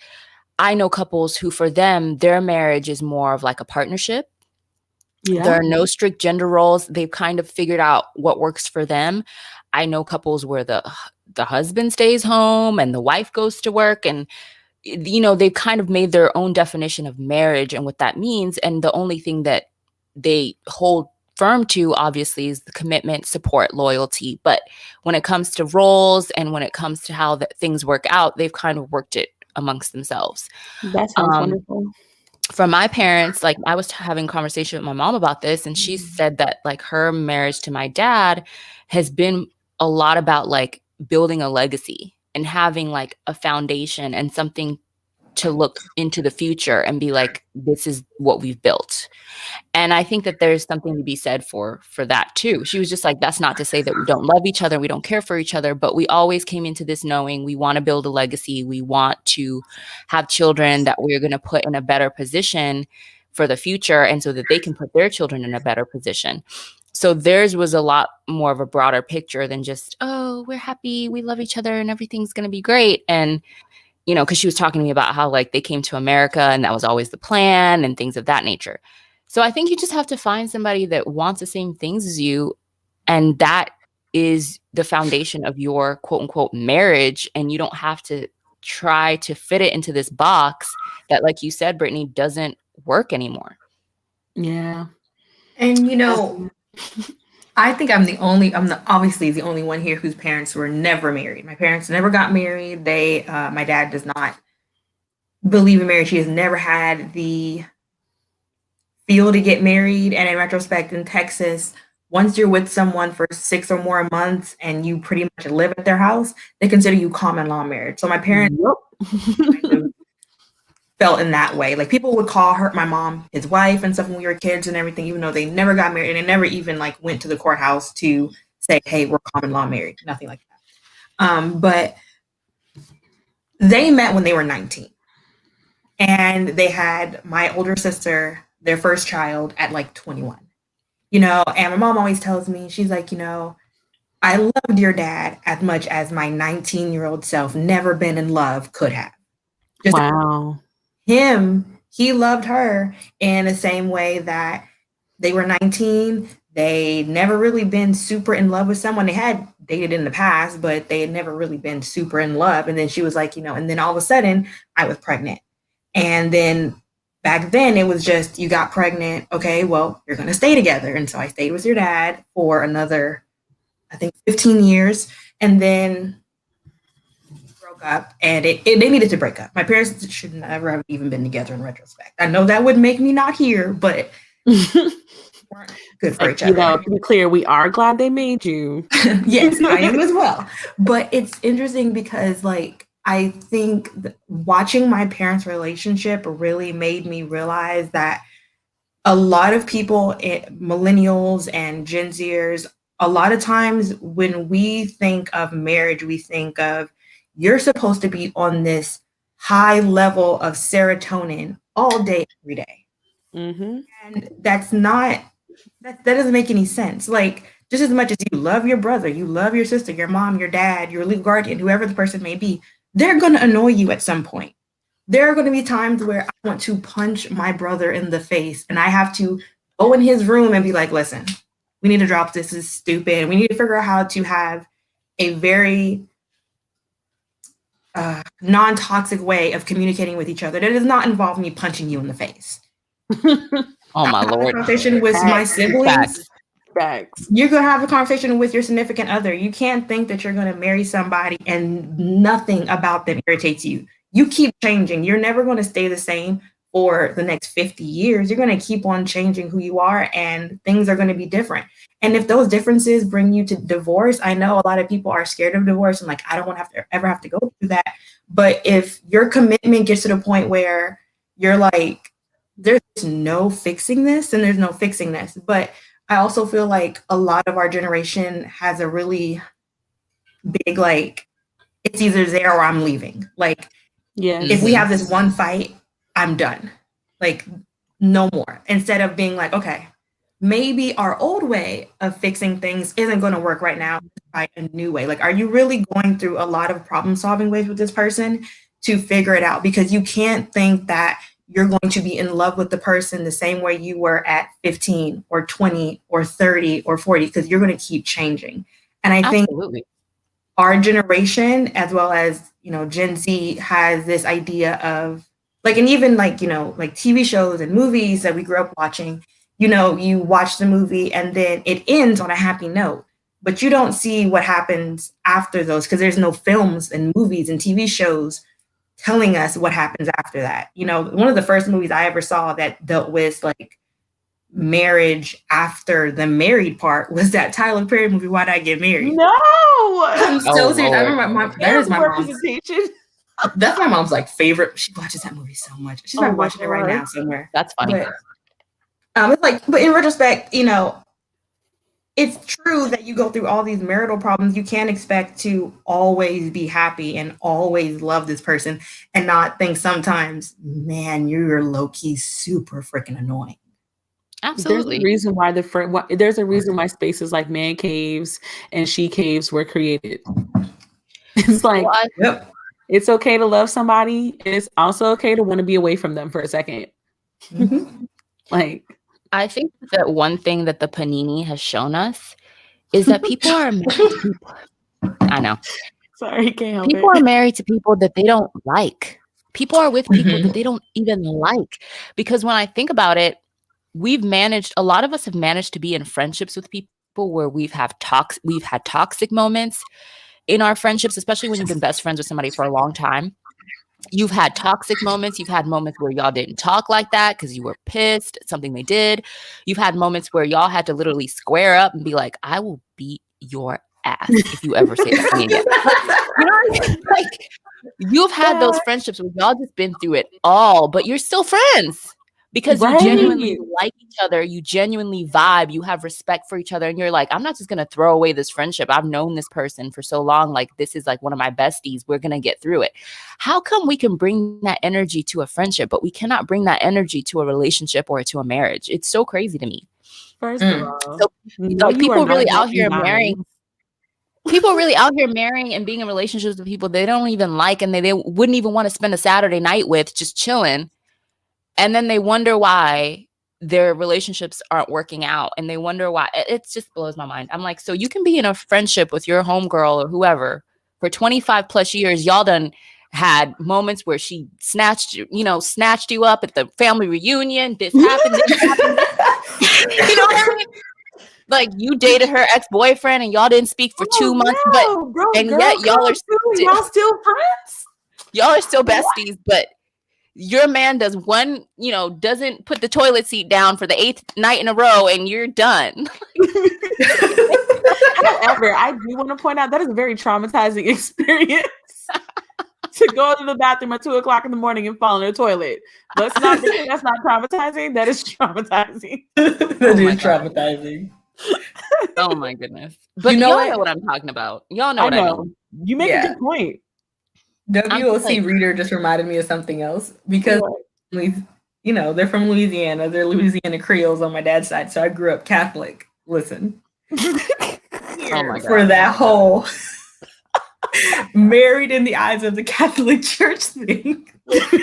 I know couples who, for them, their marriage is more of like a partnership. Yeah. There are no strict gender roles. They've kind of figured out what works for them. I know couples where the husband stays home and the wife goes to work, and they've kind of made their own definition of marriage and what that means. And the only thing that they hold firm to, obviously, is the commitment, support, loyalty. But when it comes to roles and when it comes to how things work out, they've kind of worked it amongst themselves. That sounds wonderful. For my parents, like, I was having a conversation with my mom about this, and she said that like her marriage to my dad has been a lot about like building a legacy and having like a foundation and something to look into the future and be like, this is what we've built. And I think that there's something to be said for that too. She was just like, that's not to say that we don't love each other, we don't care for each other, but we always came into this knowing we want to build a legacy. We want to have children that we're going to put in a better position for the future, and so that they can put their children in a better position. So theirs was a lot more of a broader picture than just, oh, we're happy, we love each other, and everything's going to be great. And you know, because she was talking to me about how like they came to America and that was always the plan and things of that nature. So I think you just have to find somebody that wants the same things as you, and that is the foundation of your quote unquote marriage. And you don't have to try to fit it into this box that, like you said, Brittany, doesn't work anymore. Yeah. And you know, I think I'm obviously the only one here whose parents were never married. My parents never got married. My dad does not believe in marriage. He has never had the feel to get married. And in retrospect, in Texas, once you're with someone for 6 or more months and you pretty much live at their house, they consider you common law marriage. So my parents felt in that way. Like people would call my mom, his wife and stuff when we were kids and everything, even though they never got married and they never even like went to the courthouse to say, hey, we're common law married. Nothing like that. But they met when they were 19. And they had my older sister, their first child, at like 21. You know, and my mom always tells me, she's like, you know, I loved your dad as much as my 19-year-old self never been in love could have. Just wow. He loved her in the same way that they were 19. They never really been super in love with someone. They had dated in the past, but they had never really been super in love. And then she was like, you know, and then all of a sudden I was pregnant. And then back then it was just, you got pregnant. Okay, well, you're going to stay together. And so I stayed with your dad for another, I think 15 years. And then broke up, and they needed to break up. My parents should never have even been together in retrospect. I know that would make me not here, but weren't good for each other. You know, to be clear, we are glad they made you. Yes, I am as well. But it's interesting because like, I think watching my parents' relationship really made me realize that a lot of people, millennials and Gen Zers, a lot of times when we think of marriage, we think of you're supposed to be on this high level of serotonin all day, every day. Mm-hmm. And that's not, that doesn't make any sense. Like, just as much as you love your brother, you love your sister, your mom, your dad, your legal guardian, whoever the person may be, they're going to annoy you at some point. There are going to be times where I want to punch my brother in the face and I have to go in his room and be like, listen, we need to drop this. This is stupid. We need to figure out how to have a very non-toxic way of communicating with each other that does not involve me punching you in the face. Oh my Lord. Conversation with my siblings. Facts. You're going to have a conversation with your significant other. You can't think that you're going to marry somebody and nothing about them irritates you. You keep changing. You're never going to stay the same for the next 50 years. You're going to keep on changing who you are, and things are going to be different. And if those differences bring you to divorce, I know a lot of people are scared of divorce and like, I don't want to ever have to go through that. But if your commitment gets to the point where you're like, there's no fixing this, then there's no fixing this. But I also feel like a lot of our generation has a really big, like, it's either there or I'm leaving. Like, if we have this one fight, I'm done. Like, no more. Instead of being like, okay, maybe our old way of fixing things isn't going to work right now. Try a new way. Like, are you really going through a lot of problem solving ways with this person to figure it out? Because you can't think that you're going to be in love with the person the same way you were at 15 or 20 or 30 or 40, because you're going to keep changing. And I think our generation, as well as, you know, Gen Z, has this idea of like, and even like, you know, like TV shows and movies that we grew up watching, you know, you watch the movie and then it ends on a happy note, but you don't see what happens after those, because there's no films and movies and TV shows telling us what happens after that. You know, one of the first movies I ever saw that dealt with like marriage after the married part was that Tyler Perry movie, Why'd I Get Married? No! I'm so serious. I remember that is my representation. That's my mom's like favorite. She watches that movie so much. She's probably watching it right now somewhere. That's funny. But, it's like, but in retrospect, you know, it's true that you go through all these marital problems. You can't expect to always be happy and always love this person and not think sometimes, man, you're low key super freaking annoying. Absolutely. There's a reason why spaces like man caves and she caves were created. It's like, it's okay to love somebody. It's also okay to want to be away from them for a second. Mm-hmm. Like, I think that one thing that the panini has shown us is that people are married to people. I know. Sorry, can't help people it. are married to people that they don't like. People are with people that they don't even like. Because when I think about it, a lot of us have managed to be in friendships with people where we've had toxic moments in our friendships, especially when you've been best friends with somebody for a long time. You've had toxic moments. You've had moments where y'all didn't talk like that because you were pissed at something they did. You've had moments where y'all had to literally square up and be like, I will beat your ass if you ever say that to me again. You know what I mean? Like, you've had those friendships where y'all just been through it all, but you're still friends. Because you genuinely like each other, you genuinely vibe, you have respect for each other, and you're like, I'm not just gonna throw away this friendship. I've known this person for so long, like this is like one of my besties. We're gonna get through it. How come we can bring that energy to a friendship, but we cannot bring that energy to a relationship or to a marriage? It's so crazy to me. First of all, so people really out here marrying. People really out here marrying and being in relationships with people they don't even like, and they wouldn't even want to spend a Saturday night with, just chilling. And then they wonder why their relationships aren't working out. And they wonder why. It just blows my mind. I'm like, so you can be in a friendship with your homegirl or whoever for 25 plus years. Y'all done had moments where she snatched you up at the family reunion. This happened. You know what I mean? Like, you dated her ex-boyfriend and y'all didn't speak for 2 months, yet y'all are still friends. Y'all are still besties, but your man doesn't put the toilet seat down for the 8th night in a row and you're done. However, I do want to point out that is a very traumatizing experience to go to the bathroom at 2:00 in the morning and fall in the toilet. Let's not think that's not traumatizing. That is traumatizing. That is traumatizing. Oh my goodness. But y'all know what I'm talking about. Y'all know what I mean. You make a good point. WOC reader just reminded me of something else because, they're from Louisiana. They're Louisiana Creoles on my dad's side. So I grew up Catholic. Listen, for that whole married in the eyes of the Catholic Church thing.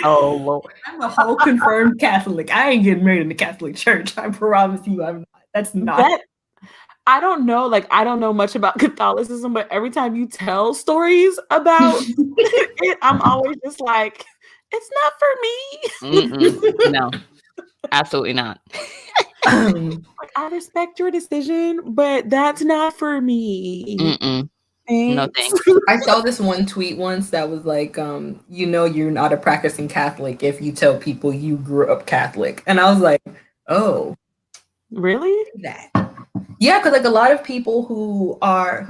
Oh, Lord. I'm a whole confirmed Catholic. I ain't getting married in the Catholic Church. I promise you I'm not. That's not. I don't know. I don't know much about Catholicism, but every time you tell stories about it, I'm always just like, it's not for me. No, absolutely not. I respect your decision, but that's not for me. No thanks. I saw this one tweet once that was like, you're not a practicing Catholic if you tell people you grew up Catholic. And I was like, oh. Really? Yeah, because a lot of people who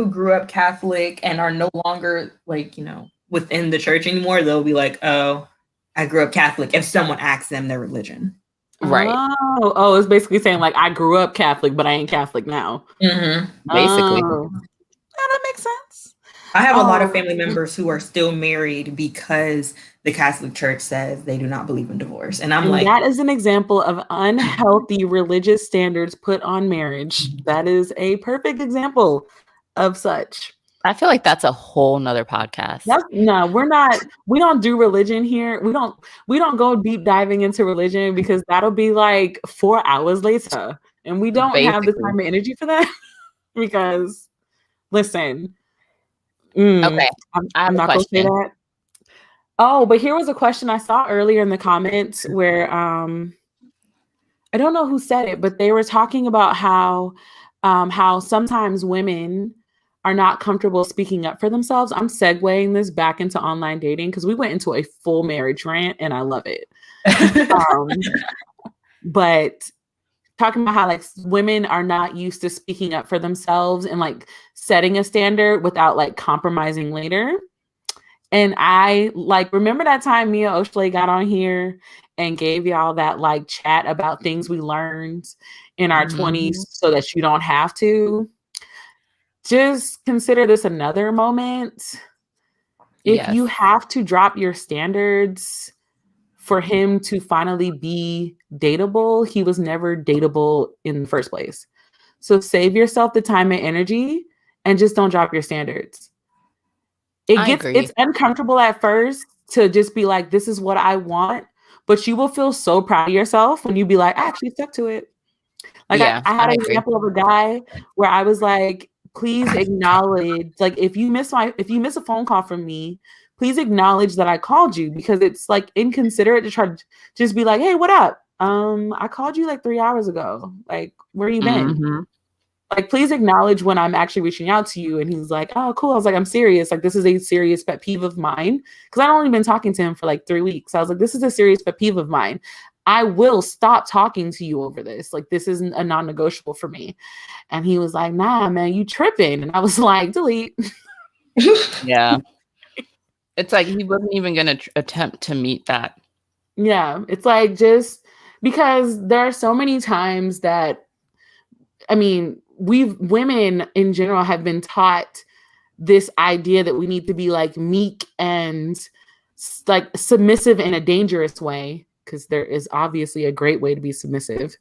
grew up Catholic and are no longer within the church anymore, they'll be like, oh, I grew up Catholic if someone asks them their religion. Right. Oh, it's basically saying I grew up Catholic, but I ain't Catholic now. Mm-hmm. Basically. That makes sense. I have a lot of family members who are still married because the Catholic Church says they do not believe in divorce. And I'm like, that is an example of unhealthy religious standards put on marriage. That is a perfect example of such. I feel like that's a whole nother podcast. No, we're not. We don't do religion here. We don't go deep diving into religion because that'll be 4 hours later. And we don't have the time and energy for that because listen. Okay. I'm not going to say that. Oh, but here was a question I saw earlier in the comments where I don't know who said it, but they were talking about how sometimes women are not comfortable speaking up for themselves. I'm segueing this back into online dating because we went into a full marriage rant and I love it. But talking about how women are not used to speaking up for themselves and setting a standard without compromising later. And I like remember that time me and Oshley got on here and gave y'all that like chat about things we learned in our 20s so that you don't have to. Just consider this another moment. If you have to drop your standards for him to finally be dateable, he was never dateable in the first place. So save yourself the time and energy and just don't drop your standards. It's uncomfortable at first to just be like, this is what I want, but you will feel so proud of yourself when you be like, I actually stuck to it. Like I had an example of a guy where I was like, please acknowledge, like if you miss a phone call from me, please acknowledge that I called you, because it's like inconsiderate to try to just be like, hey, what up? I called you like 3 hours ago. Like, where you been? Like, please acknowledge when I'm actually reaching out to you. And he's like, oh, cool. I was like, I'm serious. Like, this is a serious pet peeve of mine. Because I'd only been talking to him for like 3 weeks. I was like, this is a serious pet peeve of mine. I will stop talking to you over this. Like, this isn't a non-negotiable for me. And he was like, nah, man, you tripping. And I was like, delete. Yeah. It's like he wasn't even going to attempt to meet that. Yeah. It's like, just because there are so many times that, I mean, women in general have been taught this idea that we need to be like meek and like submissive in a dangerous way, because there is obviously a great way to be submissive,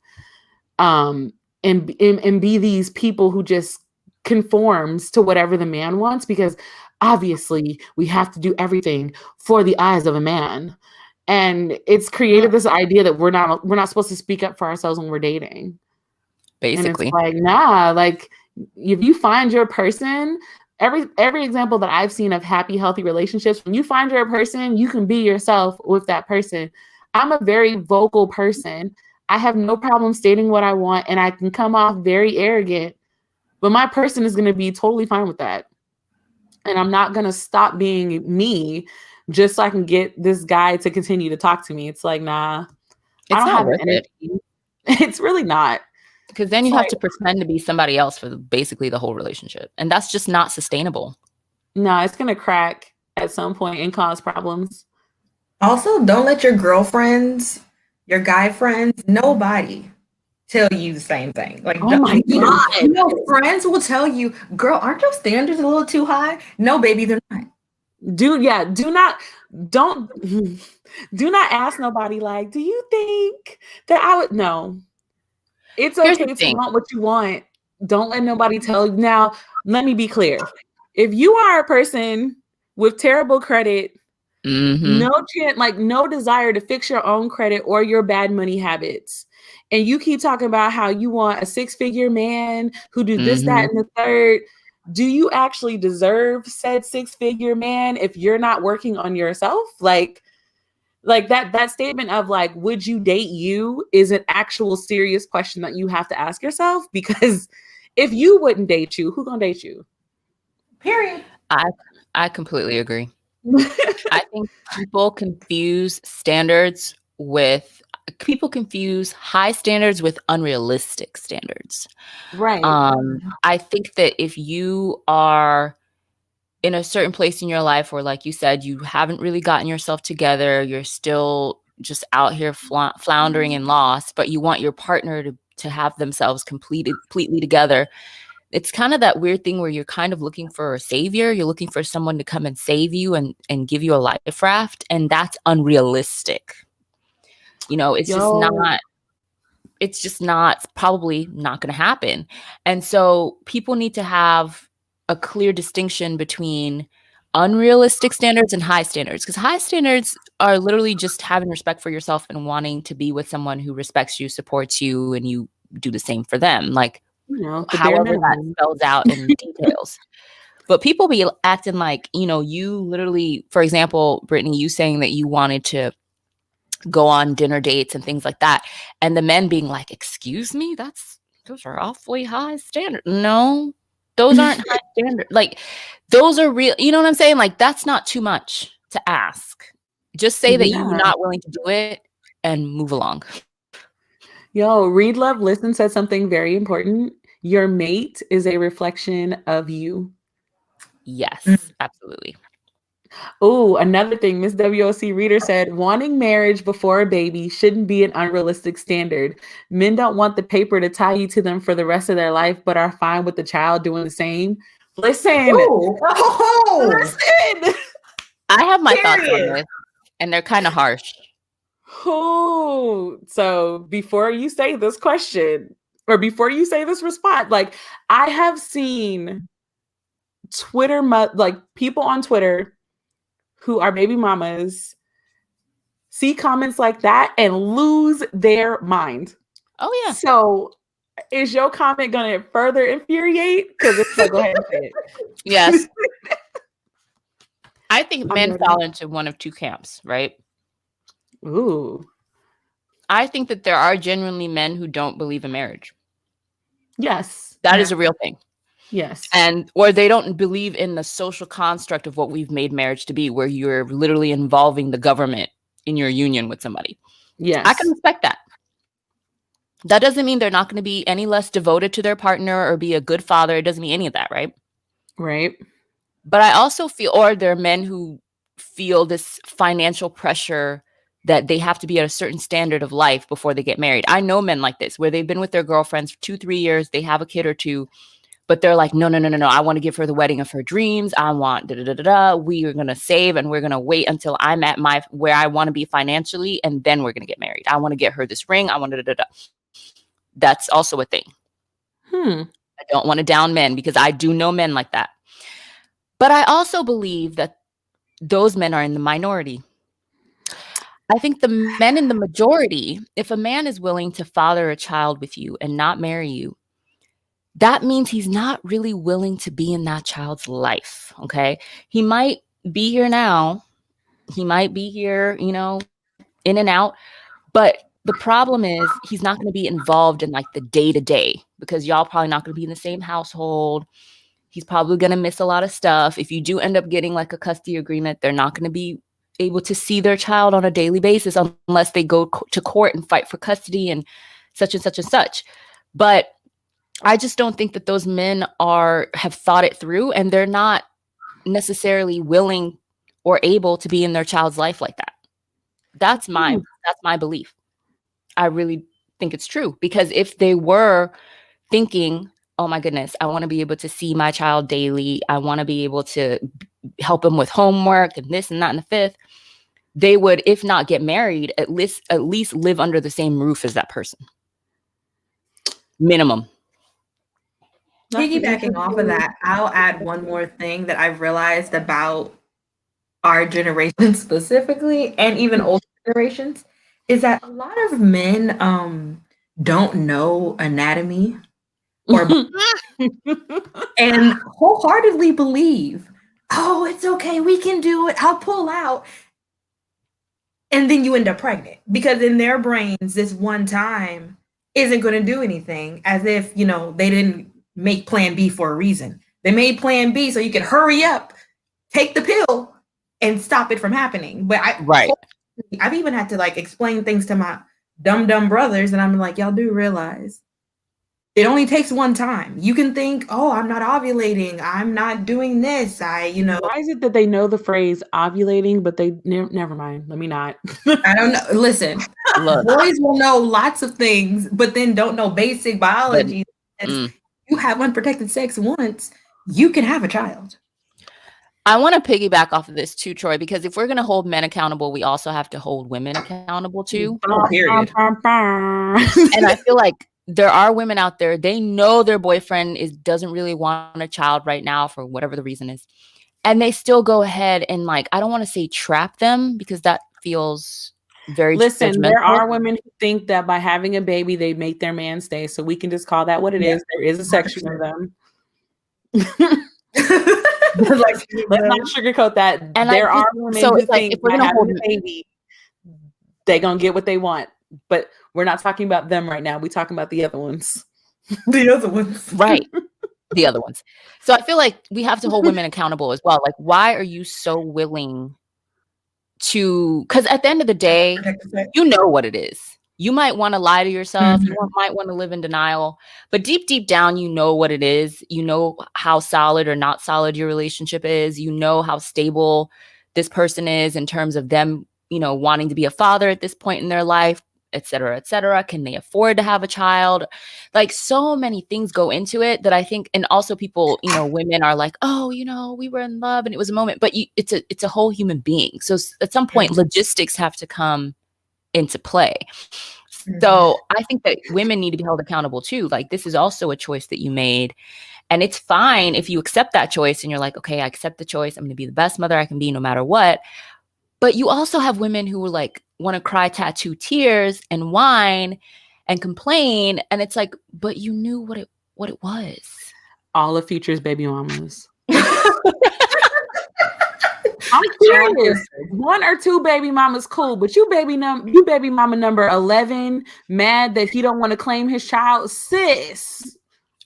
and be these people who just conforms to whatever the man wants, because obviously we have to do everything for the eyes of a man, and it's created this idea that we're not supposed to speak up for ourselves when we're dating. Basically. And it's like, nah, like if you find your person, every example that I've seen of happy, healthy relationships, when you find your person, you can be yourself with that person. I'm a very vocal person. I have no problem stating what I want, and I can come off very arrogant, but my person is going to be totally fine with that. And I'm not going to stop being me just so I can get this guy to continue to talk to me. It's like, nah, I don't have the energy. It's really not. Because then you have to pretend to be somebody else for basically the whole relationship. And that's just not sustainable. No, it's going to crack at some point and cause problems. Also, don't let your girlfriends, your guy friends, nobody tell you the same thing. Like, oh my God. Friends will tell you, girl, aren't your standards a little too high? No, baby, they're not. Do not ask nobody like, do you think that I would? No. It's okay to want what you want. Don't let nobody tell you. Now, let me be clear. If you are a person with terrible credit, no chance, like no desire to fix your own credit or your bad money habits, and you keep talking about how you want a 6-figure man who do this, that, and the third, do you actually deserve said 6-figure man if you're not working on yourself? Like that statement of like, would you date you, is an actual serious question that you have to ask yourself, because if you wouldn't date you, who gonna date you? Period. I completely agree. I think people confuse high standards with unrealistic standards. Right. I think that if you are in a certain place in your life where, like you said, you haven't really gotten yourself together, you're still just out here floundering and lost, but you want your partner to have themselves completely together, it's kind of that weird thing where you're kind of looking for a savior. You're looking for someone to come and save you and give you a life raft. And that's unrealistic. It's probably not going to happen. And so people need to have a clear distinction between unrealistic standards and high standards, because high standards are literally just having respect for yourself and wanting to be with someone who respects you, supports you, and you do the same for them. Like, however that spells out in details. But people be acting like, you literally, for example, Brittany, you saying that you wanted to go on dinner dates and things like that, and the men being like, excuse me, those are awfully high standard. No, those aren't high standard. Like, those are real. You know what I'm saying? Like, that's not too much to ask. Just say that you're not willing to do it and move along. Read, love, listen said something very important. Your mate is a reflection of you. Yes, absolutely. Oh, another thing, Miss WOC Reader said, wanting marriage before a baby shouldn't be an unrealistic standard. Men don't want the paper to tie you to them for the rest of their life, but are fine with the child doing the same. Listen. Listen. I have my thoughts on this, and they're kind of harsh. Oh, so before you say this question, or before you say this response, like I have seen Twitter, like people on Twitter who are baby mamas see comments like that and lose their mind. Oh yeah. So is your comment going to further infuriate? Because it's like, go ahead and say it. Yes. I think men fall into one of two camps, right? Ooh. I think that there are genuinely men who don't believe in marriage. Yes. That is a real thing. Yes. Or they don't believe in the social construct of what we've made marriage to be, where you're literally involving the government in your union with somebody. Yes. I can respect that. That doesn't mean they're not going to be any less devoted to their partner or be a good father. It doesn't mean any of that, right? Right. But I also feel, or there are men who feel this financial pressure that they have to be at a certain standard of life before they get married. I know men like this, where they've been with their girlfriends for 2-3 years, they have a kid or two, but they're like, no, I want to give her the wedding of her dreams. I want we are going to save and we're going to wait until I'm at where I want to be financially, and then we're going to get married. I want to get her this ring. I want That's also a thing. I don't want to down men, because I do know men like that. But I also believe that those men are in the minority. I think the men in the majority, if a man is willing to father a child with you and not marry you, that means he's not really willing to be in that child's life, okay? He might be here now. He might be here, in and out. But the problem is he's not going to be involved in like the day-to-day, because y'all probably not going to be in the same household. He's probably going to miss a lot of stuff. If you do end up getting like a custody agreement, they're not going to be able to see their child on a daily basis unless they go to court and fight for custody and such and such and such. But I just don't think that those men have thought it through, and they're not necessarily willing or able to be in their child's life like that. That's my belief. I really think it's true, because if they were thinking, oh my goodness, I want to be able to see my child daily, I want to be able to help him with homework and this and that and the fifth, they would, if not get married, at least live under the same roof as that person. Minimum. Piggybacking off of that, I'll add one more thing that I've realized about our generation specifically, and even older generations, is that a lot of men don't know anatomy or and wholeheartedly believe, oh, it's okay, we can do it, I'll pull out. And then you end up pregnant, because in their brains, this one time isn't going to do anything, as if, they didn't make plan B for a reason. They made plan B so you could hurry up, take the pill, and stop it from happening. But I've even had to like explain things to my dumb brothers, and I'm like, y'all do realize it only takes one time. You can think, oh, I'm not ovulating, I'm not doing this, Why is it that they know the phrase ovulating, but they never mind? Let me not. I don't know. Listen, boys will know lots of things, but then don't know basic biology. You have unprotected sex once, you can have a child. I want to piggyback off of this too, Troy, because if we're going to hold men accountable, we also have to hold women accountable too. Period. And I feel like there are women out there, they know their boyfriend doesn't really want a child right now for whatever the reason is. And they still go ahead and like, I don't want to say trap them, because that feels very Listen, there are women who think that by having a baby, they make their man stay. So we can just call that what it is. There is a section of them. Like, let's not sugarcoat that. And there are women who think if we're gonna hold a baby, they're gonna get what they want. But we're not talking about them right now. We're talking about the other ones. The other ones. Right. The other ones. So I feel like we have to hold women accountable as well. Like, why are you so willing to, because at the end of the day, you know what it is. You might want to lie to yourself. You might want to live in denial, but deep down, you know what it is. You know how solid or not solid your relationship is. You know how stable this person is in terms of them, wanting to be a father at this point in their life, et cetera, et cetera. Can they afford to have a child? Like, so many things go into it that I think, and also people, women are like, oh, we were in love and it was a moment, but it's a whole human being. So at some point, logistics have to come into play. So I think that women need to be held accountable too. Like, this is also a choice that you made. And it's fine if you accept that choice and you're like, okay, I accept the choice. I'm going to be the best mother I can be no matter what. But you also have women who like want to cry tattoo tears and whine and complain. And it's like, but you knew what it was. All of Future's baby mamas. I'm serious. 1 or 2 baby mamas cool, but you baby mama number 11 mad that he don't want to claim his child, sis.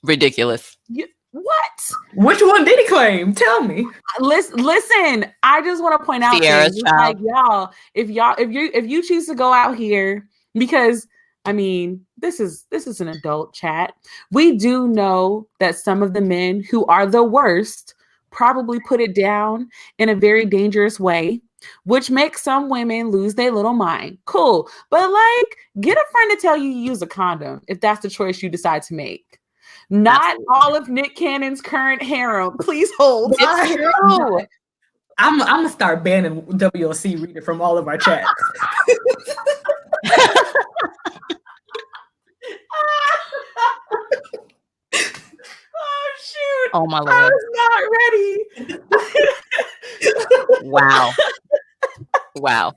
Ridiculous. What? Which one did he claim? Tell me. Listen, I just want to point out things. Like, y'all, if you choose to go out here, because I mean, this is an adult chat. We do know that some of the men who are the worst probably put it down in a very dangerous way, which makes some women lose their little mind. Cool. But like, get a friend to tell you use a condom if that's the choice you decide to make. Not Absolutely. All of Nick Cannon's current harem. Please hold. It's true. I'm gonna start banning WLC Reader from all of our chats. Oh shoot! Oh my Lord! I was not ready. Wow.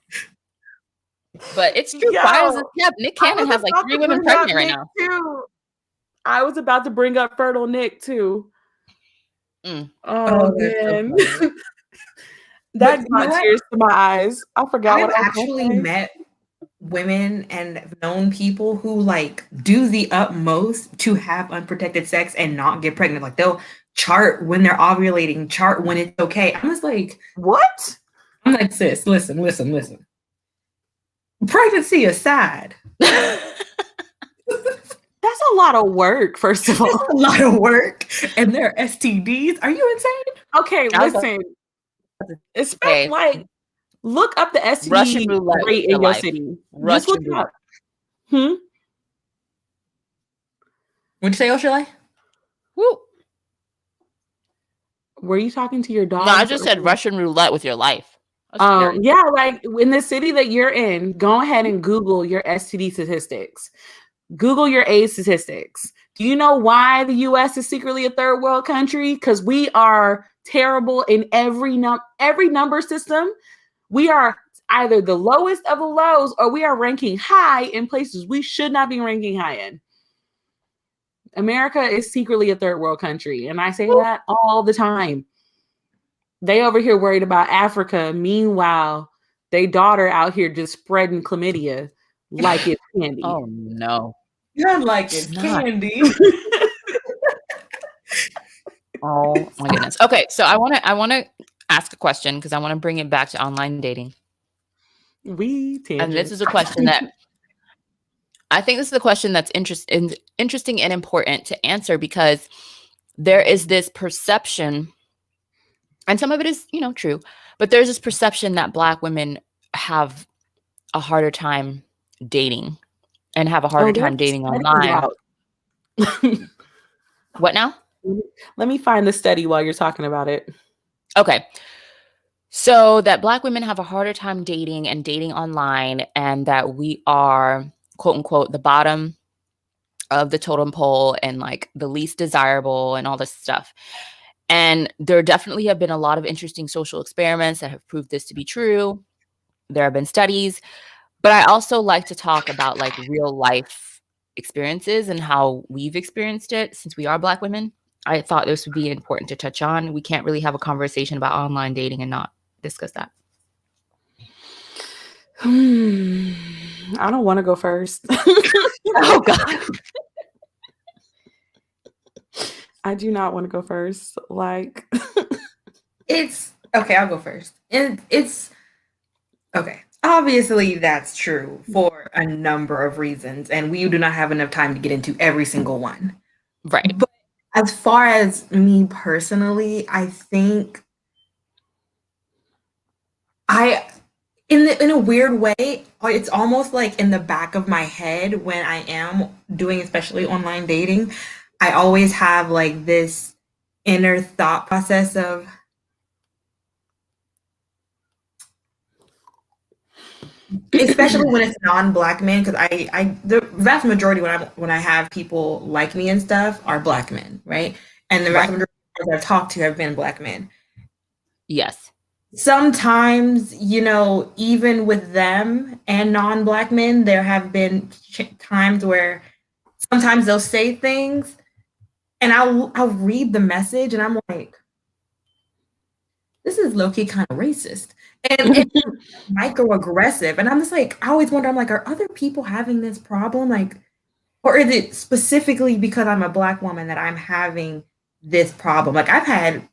But it's true. Nick Cannon has like 3 women pregnant right now. Too. I was about to bring up Fertile Nick too. Oh man. That brought tears to my eyes. I forgot I've actually met women and known people who like do the utmost to have unprotected sex and not get pregnant. Like, they'll chart when they're ovulating, chart when it's okay. I'm just like, what? I'm like, sis, listen. Pregnancy aside. That's a lot of work, first of all. That's a lot of work. And they're STDs. Are you insane? Okay, listen. Especially like, look up the STD rate in your city. Just look it up. What'd you say, Oshale? Woo. Were you talking to your dog? No, I just said Russian roulette with your life. Yeah, like in the city that you're in, go ahead and Google your STD statistics. Google your AIDS statistics. Do you know why the U.S. is secretly a third world country? Because we are terrible in every number system. We are either the lowest of the lows, or we are ranking high in places we should not be ranking high in. America is secretly a third world country, and I say that all the time. They over here worried about Africa. Meanwhile, they daughter out here just spreading chlamydia like it's candy. Oh no. Not like it's candy. Oh my goodness. Okay, so I want to ask a question because I want to bring it back to online dating. And this is a question that I think this is a question that's interesting and important to answer, because there is this perception, and some of it is, true, but there's this perception that Black women have a harder time dating and have a harder time dating online. What now? Let me find the study while you're talking about it. Okay. So that Black women have a harder time dating and dating online, and that we are, quote unquote, the bottom of the totem pole and like the least desirable and all this stuff. And there definitely have been a lot of interesting social experiments that have proved this to be true. There have been studies, but I also like to talk about like real life experiences and how we've experienced it since we are Black women. I thought this would be important to touch on. We can't really have a conversation about online dating and not discuss that. I don't want to go first. Oh God. I do not want to go first. Like, it's okay. I'll go first. And it's okay. Obviously, that's true for a number of reasons, and we do not have enough time to get into every single one. Right. But as far as me personally, I think In a weird way, it's almost like in the back of my head when I am doing especially online dating, I always have like this inner thought process of especially when it's non-black men, because the vast majority when I have people like me and stuff are black men, right? And the vast majority of I've talked to have been black men. Yes. Sometimes, even with them and non-black men, there have been times where sometimes they'll say things and I'll read the message and I'm like, this is low-key kind of racist and microaggressive. And I'm just like, I always wonder, I'm like, are other people having this problem? Like, or is it specifically because I'm a black woman that I'm having this problem? Like, I've had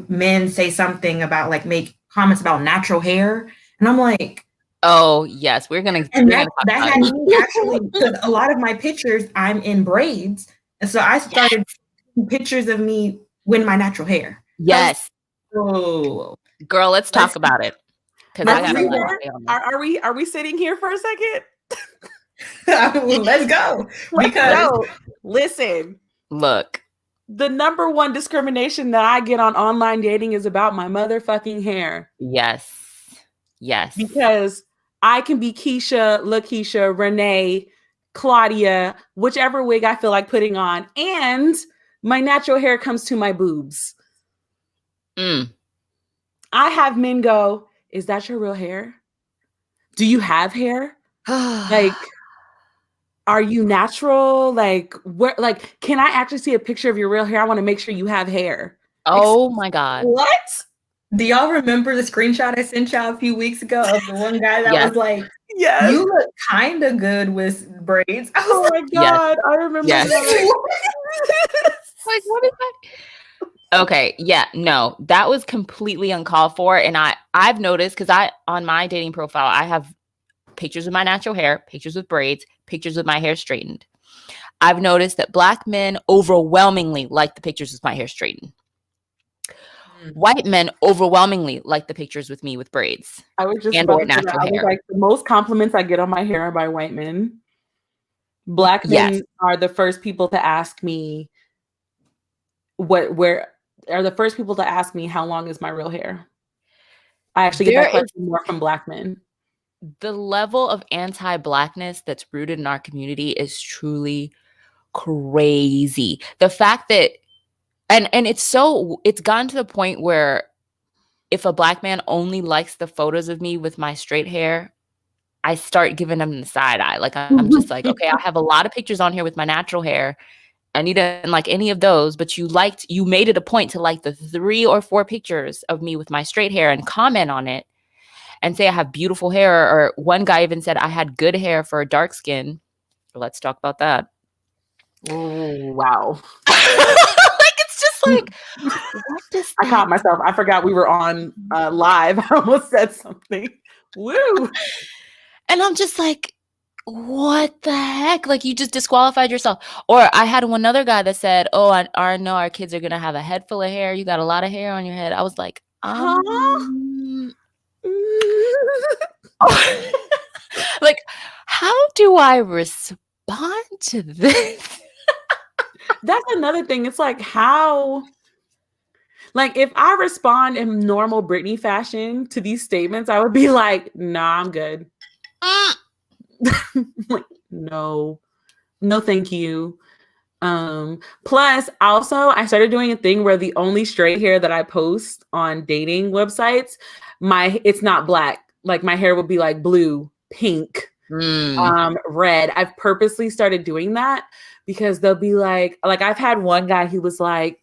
men say something about like make comments about natural hair, and I'm like, oh yes, we're gonna that had me actually, because a lot of my pictures I'm in braids, and so I started pictures of me with my natural hair. Yes. Oh, girl, let's talk about it. Because I gotta are we sitting here for a second? Let's go. Because listen, look. The number one discrimination that I get on online dating is about my motherfucking hair. Yes. Yes. Because I can be Keisha, LaKeisha, Renee, Claudia, whichever wig I feel like putting on, and my natural hair comes to my boobs. I have men go, is that your real hair? Do you have hair? Like, are you natural? Like, where? Like, can I actually see a picture of your real hair? I want to make sure you have hair. Oh my God! What? Do y'all remember the screenshot I sent y'all a few weeks ago of the one guy that was like, "Yes, you look kind of good with braids." Oh my God, I remember that. Like, what is that? Okay, yeah, no, that was completely uncalled for, and I've noticed because on my dating profile I have pictures of my natural hair, pictures with braids, pictures with my hair straightened. I've noticed that black men overwhelmingly like the pictures with my hair straightened. White men overwhelmingly like the pictures with me with braids. I was just about to say that. I was like, the most compliments I get on my hair are by white men. Black men are the first people to ask me where are the first people to ask me how long is my real hair. I actually get that question more from black men. The level of anti-blackness that's rooted in our community is truly crazy. The fact that and it's gotten to the point where if a black man only likes the photos of me with my straight hair, I start giving them the side eye. Like, I'm just like, okay, I have a lot of pictures on here with my natural hair, and you didn't like any of those, but you made it a point to like the 3 or 4 pictures of me with my straight hair and comment on it and say I have beautiful hair. Or one guy even said I had good hair for a dark skin. Let's talk about that. Oh, wow. Like, it's just like, what does I caught myself. I forgot we were on live. I almost said something. Woo. And I'm just like, what the heck? Like, you just disqualified yourself. Or I had one other guy that said, oh, I know our kids are going to have a head full of hair. You got a lot of hair on your head. I was like, like, how do I respond to this? That's another thing. It's like, how, like, if I respond in normal Britney fashion to these statements, I would be like, nah, I'm good. Like, no, thank you. Plus, also, I started doing a thing where the only straight hair that I post on dating websites, it's not black. Like, my hair would be like blue, pink, red. I've purposely started doing that because they'll be like I've had one guy, he was like,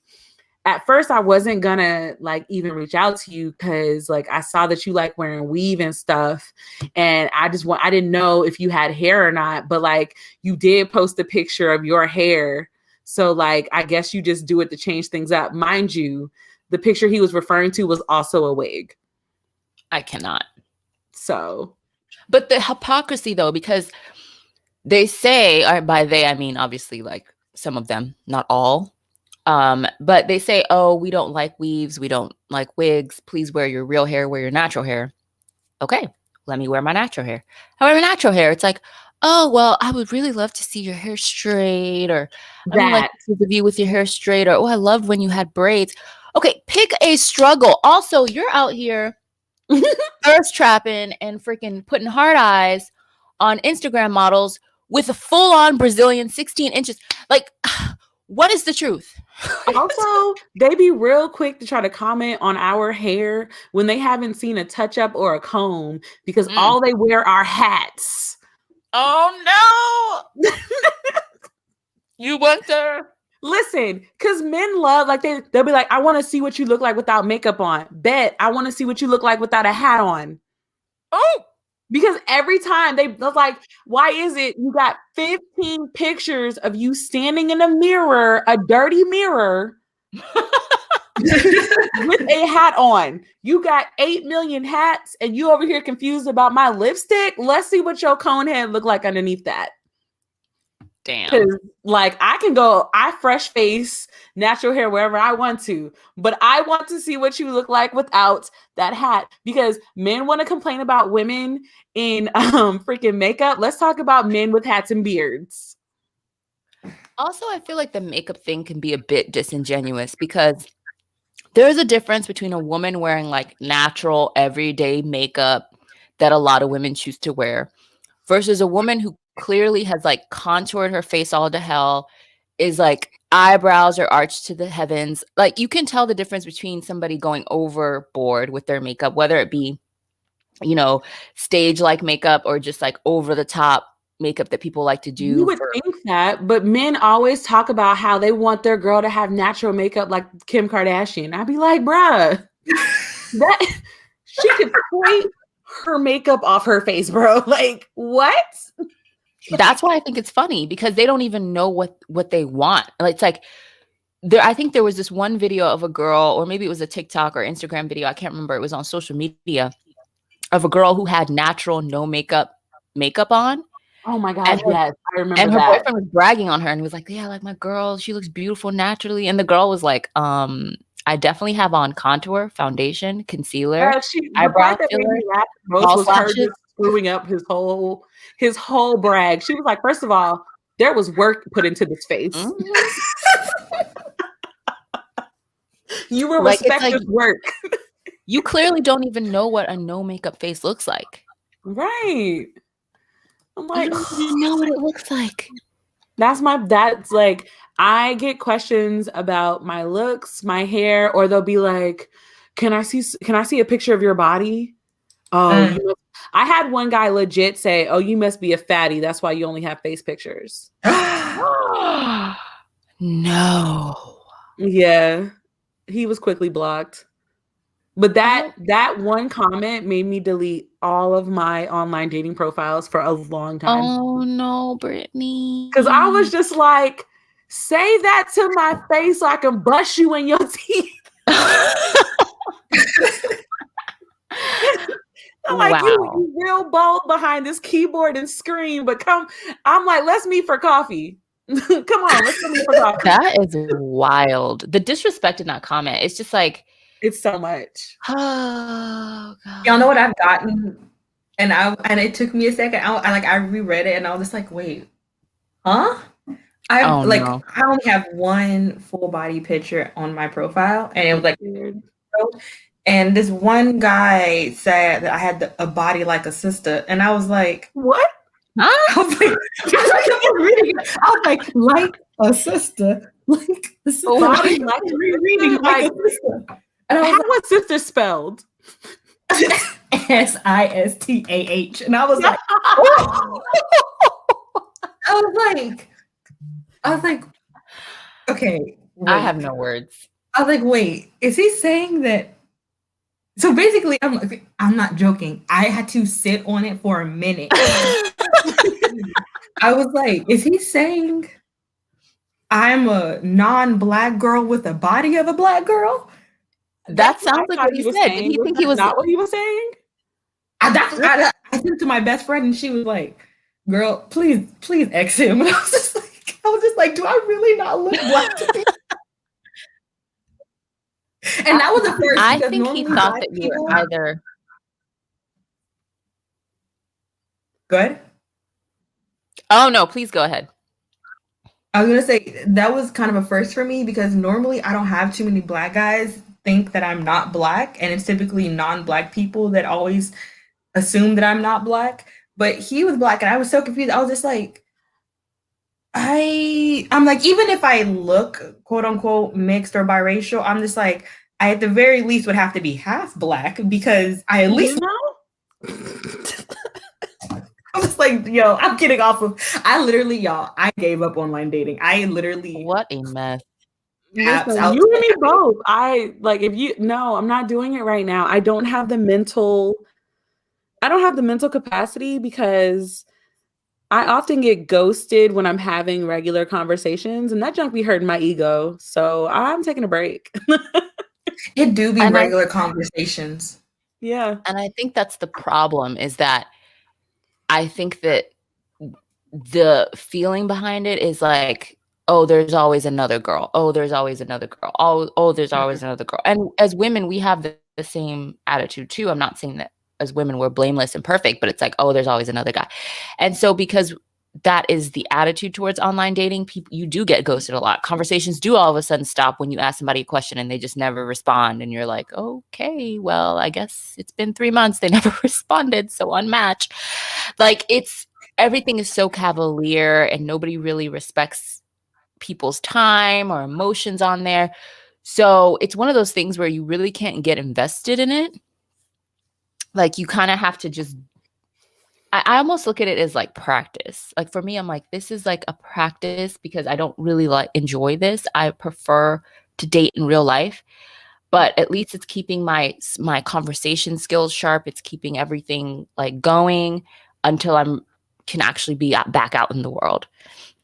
at first I wasn't gonna like even reach out to you because like I saw that you like wearing weave and stuff, and I didn't know if you had hair or not, but like you did post a picture of your hair, so like I guess you just do it to change things up. Mind you, the picture he was referring to was also a wig. I cannot. So, but the hypocrisy though, because they say, or by they I mean obviously like some of them, not all. But they say, oh, we don't like weaves, we don't like wigs, please wear your real hair, wear your natural hair. okay, let me wear my natural hair. I wear my natural hair. It's like, oh, well, I would really love to see your hair straight, or I really like pictures of you with your hair straight, or oh, I loved when you had braids. Okay, pick a struggle. Also, you're out here thirst trapping and freaking putting hard eyes on Instagram models with a full-on Brazilian 16 inches. Like, what is the truth? Also, they be real quick to try to comment on our hair when they haven't seen a touch-up or a comb because all they wear are hats. Oh no! You went there. Listen, because men love, like, they'll be like, I want to see what you look like without makeup on. Bet, I want to see what you look like without a hat on. Oh! Because every time they're like, why is it you got 15 pictures of you standing in a mirror, a dirty mirror, with a hat on? You got 8 million hats and you over here confused about my lipstick? Let's see what your cone head look like underneath that. Damn. Like, I fresh face, natural hair wherever I want to, but I want to see what you look like without that hat, because men want to complain about women in freaking makeup. Let's talk about men with hats and beards. Also, I feel like the makeup thing can be a bit disingenuous because there's a difference between a woman wearing like natural everyday makeup that a lot of women choose to wear versus a woman who clearly has like contoured her face all to hell, is like eyebrows are arched to the heavens. Like, you can tell the difference between somebody going overboard with their makeup, whether it be, you know, stage like makeup or just like over the top makeup that people like to do. You would think that, but men always talk about how they want their girl to have natural makeup like Kim Kardashian. I'd be like, bruh, that she could point her makeup off her face, bro. Like, what? That's why I think it's funny, because they don't even know what they want. It's like, I think there was this one video of a girl, or maybe it was a TikTok or Instagram video, I can't remember, it was on social media, of a girl who had natural no makeup on. Oh my God, yes, I remember and her that. boyfriend was bragging on her and he was like, yeah, like my girl, she looks beautiful naturally. And the girl was like, I definitely have on contour, foundation, concealer, eyebrow filler, was her just screwing up his whole brag. She was like, first of all, there was work put into this face. You will respect this work. You clearly don't even know what a no makeup face looks like. Right. I'm like, I don't even know what it looks like. That's like, I get questions about my looks, my hair, or they'll be like, can I see a picture of your body? Oh, I had one guy legit say, oh, you must be a fatty. That's why you only have face pictures. No. Yeah. He was quickly blocked. But that one comment made me delete all of my online dating profiles for a long time. Oh no, Brittany. Because I was just like, say that to my face so I can bust you in your teeth. I'm like, you real bold behind this keyboard and scream, but I'm like, let's meet for coffee. Come on, let's meet for coffee. That is wild. The disrespect in that comment, it's just like, it's so much. Oh God. Y'all know what I've gotten? And it took me a second. I reread it and I was just like, wait, huh? I only have one full body picture on my profile, and it was like weird. And this one guy said that I had a body like a sister, and I was like, what? Huh? I was like a sister, like a sister. Body like rereading like a sister. And how was sister spelled? Sistah. And I was like, oh. I was like, okay. Wait. I have no words. I was like, wait, is he saying that? So basically, I'm not joking. I had to sit on it for a minute. I was like, is he saying I'm a non-Black girl with the body of a Black girl? That sounds like what he said. Did he think he was not what he was saying? I sent it to my best friend, and she was like, "Girl, please X him." And I was just like, do I really not look Black to me? And that was the first. I think he thought that you were either. Good. Oh no, please go ahead. I was gonna say that was kind of a first for me because normally I don't have too many black guys think that I'm not black, and it's typically non-black people that always assume that I'm not black. But he was black, and I was so confused. I was just like, I'm like, even if I look quote unquote mixed or biracial, I'm just like, I at the very least would have to be half black because I at least I was like, yo, I'm getting off of. I literally, y'all, I gave up online dating. I literally. What a mess. Listen, you and me both. I like if you no, I'm not doing it right now. I don't have the mental capacity because I often get ghosted when I'm having regular conversations, and that junk be hurting my ego. So I'm taking a break. It do be regular conversations. Yeah. And I think that's the problem is that I think that the feeling behind it is like, oh, there's always another girl. Oh, there's always another girl. Oh, there's always another girl. And as women, we have the same attitude too. I'm not saying that as women we're blameless and perfect, but it's like, oh, there's always another guy. And so because that is the attitude towards online dating, people, you do get ghosted a lot. Conversations do all of a sudden stop when you ask somebody a question and they just never respond. And you're like, okay, well, I guess it's been 3 months. They never responded. So unmatched. Like everything is so cavalier and nobody really respects people's time or emotions on there. So it's one of those things where you really can't get invested in it. Like you kind of have to just, I almost look at it as like practice. Like for me, I'm like, this is like a practice because I don't really like enjoy this. I prefer to date in real life, but at least it's keeping my conversation skills sharp. It's keeping everything like going until can actually be back out in the world.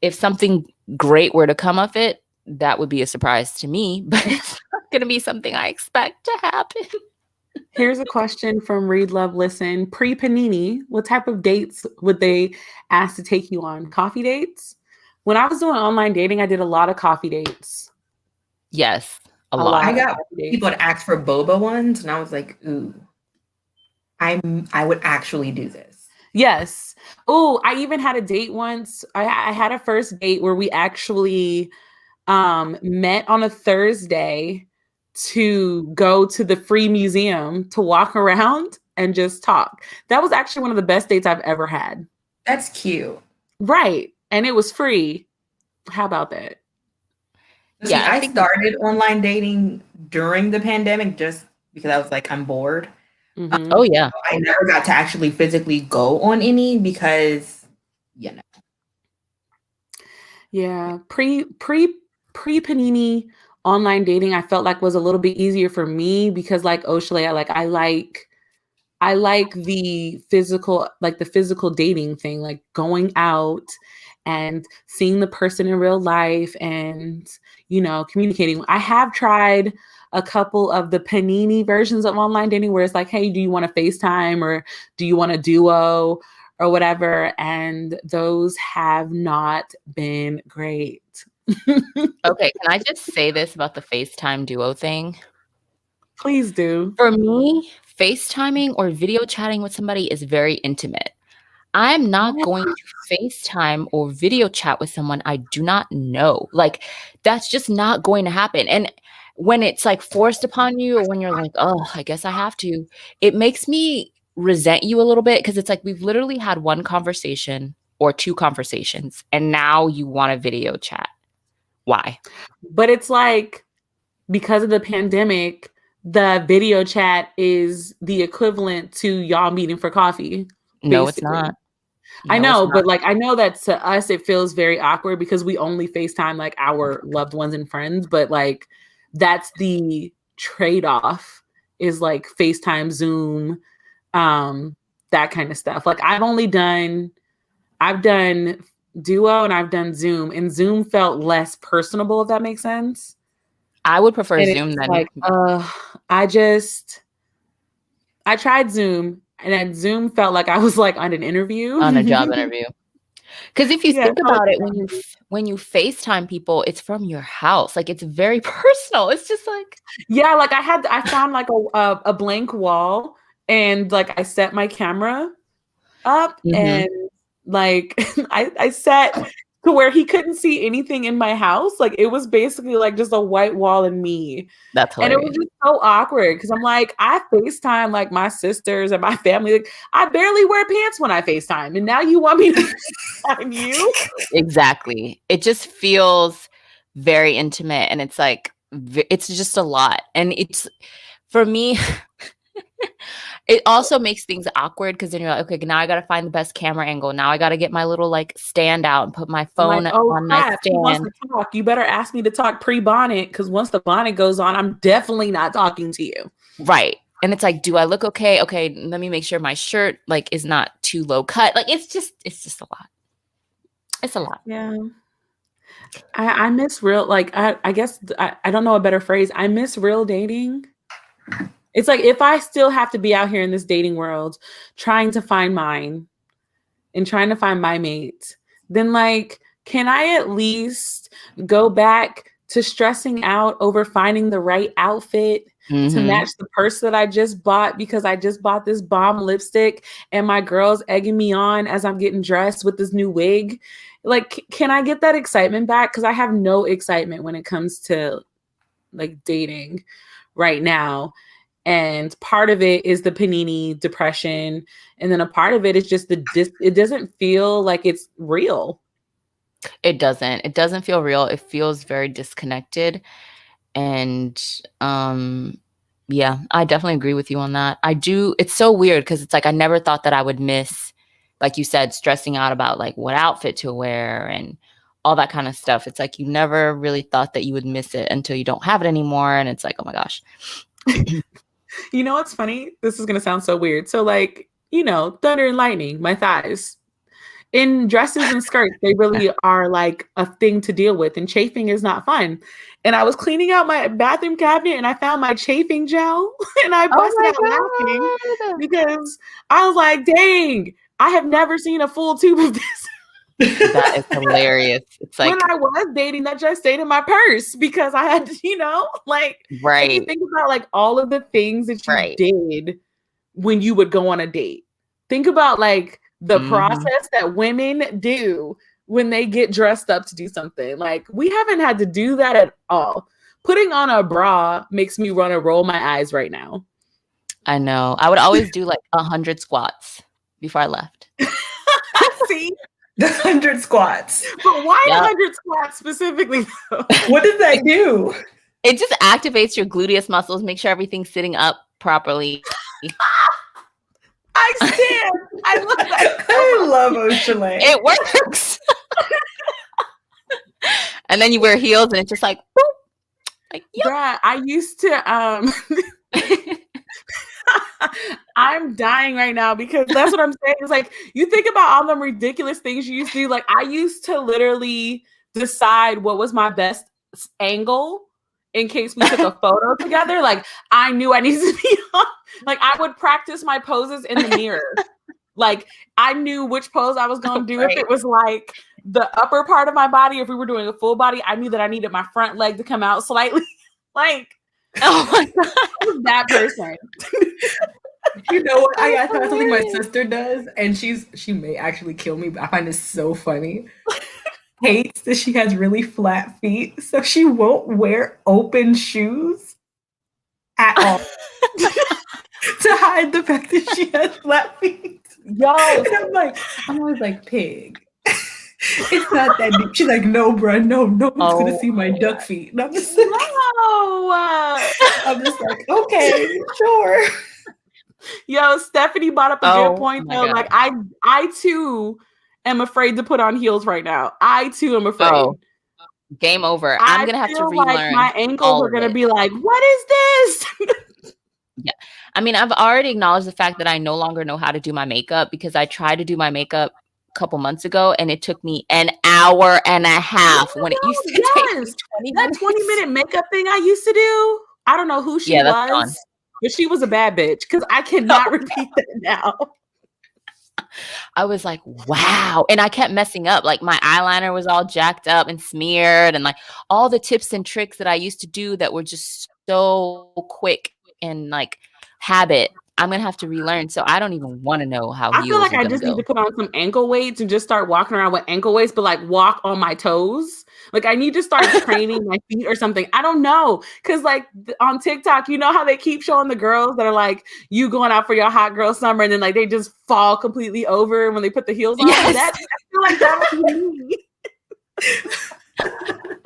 If something great were to come of it, that would be a surprise to me, but it's not going to be something I expect to happen. Here's a question from Read, Love, Listen. Pre-Panini, what type of dates would they ask to take you on? Coffee dates? When I was doing online dating, I did a lot of coffee dates. Yes, a lot. I got people to ask for boba ones, and I was like, ooh, I would actually do this. Yes. Oh, I even had a date once. I had a first date where we actually met on a Thursday to go to the free museum to walk around and just talk. That was actually one of the best dates I've ever had. That's cute. Right. And it was free. How about that? See, yeah, I started online dating during the pandemic just because I was like, I'm bored. Mm-hmm. Oh, yeah. I never got to actually physically go on any because, you know. Yeah. Pre-Panini online dating, I felt like was a little bit easier for me because like Oshley, I like the physical dating thing, like going out and seeing the person in real life and, you know, communicating. I have tried a couple of the Panini versions of online dating where it's like, hey, do you want to FaceTime or do you want a duo or whatever? And those have not been great. Okay, can I just say this about the FaceTime duo thing? Please do. For me, FaceTiming or video chatting with somebody is very intimate. I'm not going to FaceTime or video chat with someone I do not know. Like, that's just not going to happen. And when it's like forced upon you or when you're like, oh, I guess I have to, it makes me resent you a little bit because it's like we've literally had one conversation or two conversations and now you want a video chat. Why? But it's like, because of the pandemic, the video chat is the equivalent to y'all meeting for coffee. No, basically. It's not. No, I know, but like, I know that to us, it feels very awkward because we only FaceTime like our loved ones and friends, but like, that's the trade-off is like FaceTime, Zoom, that kind of stuff. Like I've done Duo and I've done Zoom, and Zoom felt less personable, if that makes sense. I would prefer Zoom than like I tried Zoom and then Zoom felt like I was like on an interview. On a job interview. Because if you think about it, when you FaceTime people, it's from your house. Like it's very personal. It's just like, yeah, like I found like a blank wall and like I set my camera up and like I sat to where he couldn't see anything in my house. Like it was basically like just a white wall and me. That's hilarious. And it was just so awkward because I'm like, I FaceTime like my sisters and my family. Like, I barely wear pants when I FaceTime. And now you want me to FaceTime you? Exactly. It just feels very intimate. And it's like, it's just a lot. And it's, for me, it also makes things awkward because then you're like, okay, now I got to find the best camera angle. Now I got to get my little like stand out and put my phone like, oh, on crap, my he wants stand. to talk. You better ask me to talk pre-bonnet because once the bonnet goes on, I'm definitely not talking to you. Right. And it's like, do I look okay? Okay, let me make sure my shirt like is not too low cut. Like it's just a lot. It's a lot. Yeah. I miss real, like, I guess I don't know a better phrase. I miss real dating. It's like if I still have to be out here in this dating world trying to find mine and trying to find my mate, then like, can I at least go back to stressing out over finding the right outfit to match the purse that I just bought because I just bought this bomb lipstick and my girl's egging me on as I'm getting dressed with this new wig? Like, can I get that excitement back? Because I have no excitement when it comes to like dating right now. And part of it is the panini depression. And then a part of it is just it doesn't feel like it's real. It doesn't feel real. It feels very disconnected. And yeah, I definitely agree with you on that. I do. It's so weird because it's like I never thought that I would miss, like you said, stressing out about like what outfit to wear and all that kind of stuff. It's like you never really thought that you would miss it until you don't have it anymore. And it's like, oh my gosh. You know what's funny? This is going to sound so weird. So like, you know, thunder and lightning, my thighs. In dresses and skirts, they really are like a thing to deal with. And chafing is not fun. And I was cleaning out my bathroom cabinet and I found my chafing gel and I busted out laughing because I was like, dang, I have never seen a full tube of this. That is hilarious. It's like when I was dating, that just stayed in my purse because I had to, you know, like, right. You think about like all of the things that you did when you would go on a date. Think about like the process that women do when they get dressed up to do something. Like we haven't had to do that at all. Putting on a bra makes me want to roll my eyes right now. I know. I would always do like 100 squats before I left. See? The 100 squats. But why 100 squats specifically though? What does that do? It just activates your gluteus muscles, make sure everything's sitting up properly. I stand. I love that. I love Oshale. It works. And then you wear heels and it's just like, boop. Like, yep. Bruh, I used to I'm dying right now because that's what I'm saying. It's like you think about all them ridiculous things you used to do. Like I used to literally decide what was my best angle in case we took a photo together. Like I knew I needed to be on. Like I would practice my poses in the mirror. Like I knew which pose I was going to do. If it was like the upper part of my body, if we were doing a full body, I knew that I needed my front leg to come out slightly. Like, oh my God, I was that person. You know what? I got something my sister does, and she may actually kill me, but I find it so funny. Hates that she has really flat feet, so she won't wear open shoes at all to hide the fact that she has flat feet. Yo, and I'm always like, pig. It's not that deep. She's like, no, bro, no one's gonna see my duck feet. And I'm just like, no. I'm just like, okay, sure. Yo, Stephanie brought up a good point though. God. Like I too am afraid to put on heels right now. I too am afraid. Oh, game over. I'm gonna have to relearn. Like my ankles are gonna be like, what is this? Yeah. I mean, I've already acknowledged the fact that I no longer know how to do my makeup because I tried to do my makeup a couple months ago and it took me an hour and a half when it used to take me 20 minutes. That 20-minute makeup thing I used to do. I don't know who she was. Gone. But she was a bad bitch because I cannot repeat that now. I was like, wow. And I kept messing up. Like my eyeliner was all jacked up and smeared and like all the tips and tricks that I used to do that were just so quick and like habit. I'm gonna have to relearn. So I don't even want to know how I feel heels like are I gonna just need to go. put on some ankle weights and just start walking around with ankle weights, but like walk on my toes. Like I need to start training my feet or something. I don't know. Cause like on TikTok, you know how they keep showing the girls that are like you going out for your hot girl summer and then like they just fall completely over when they put the heels on. Yes. That I feel like that would be me.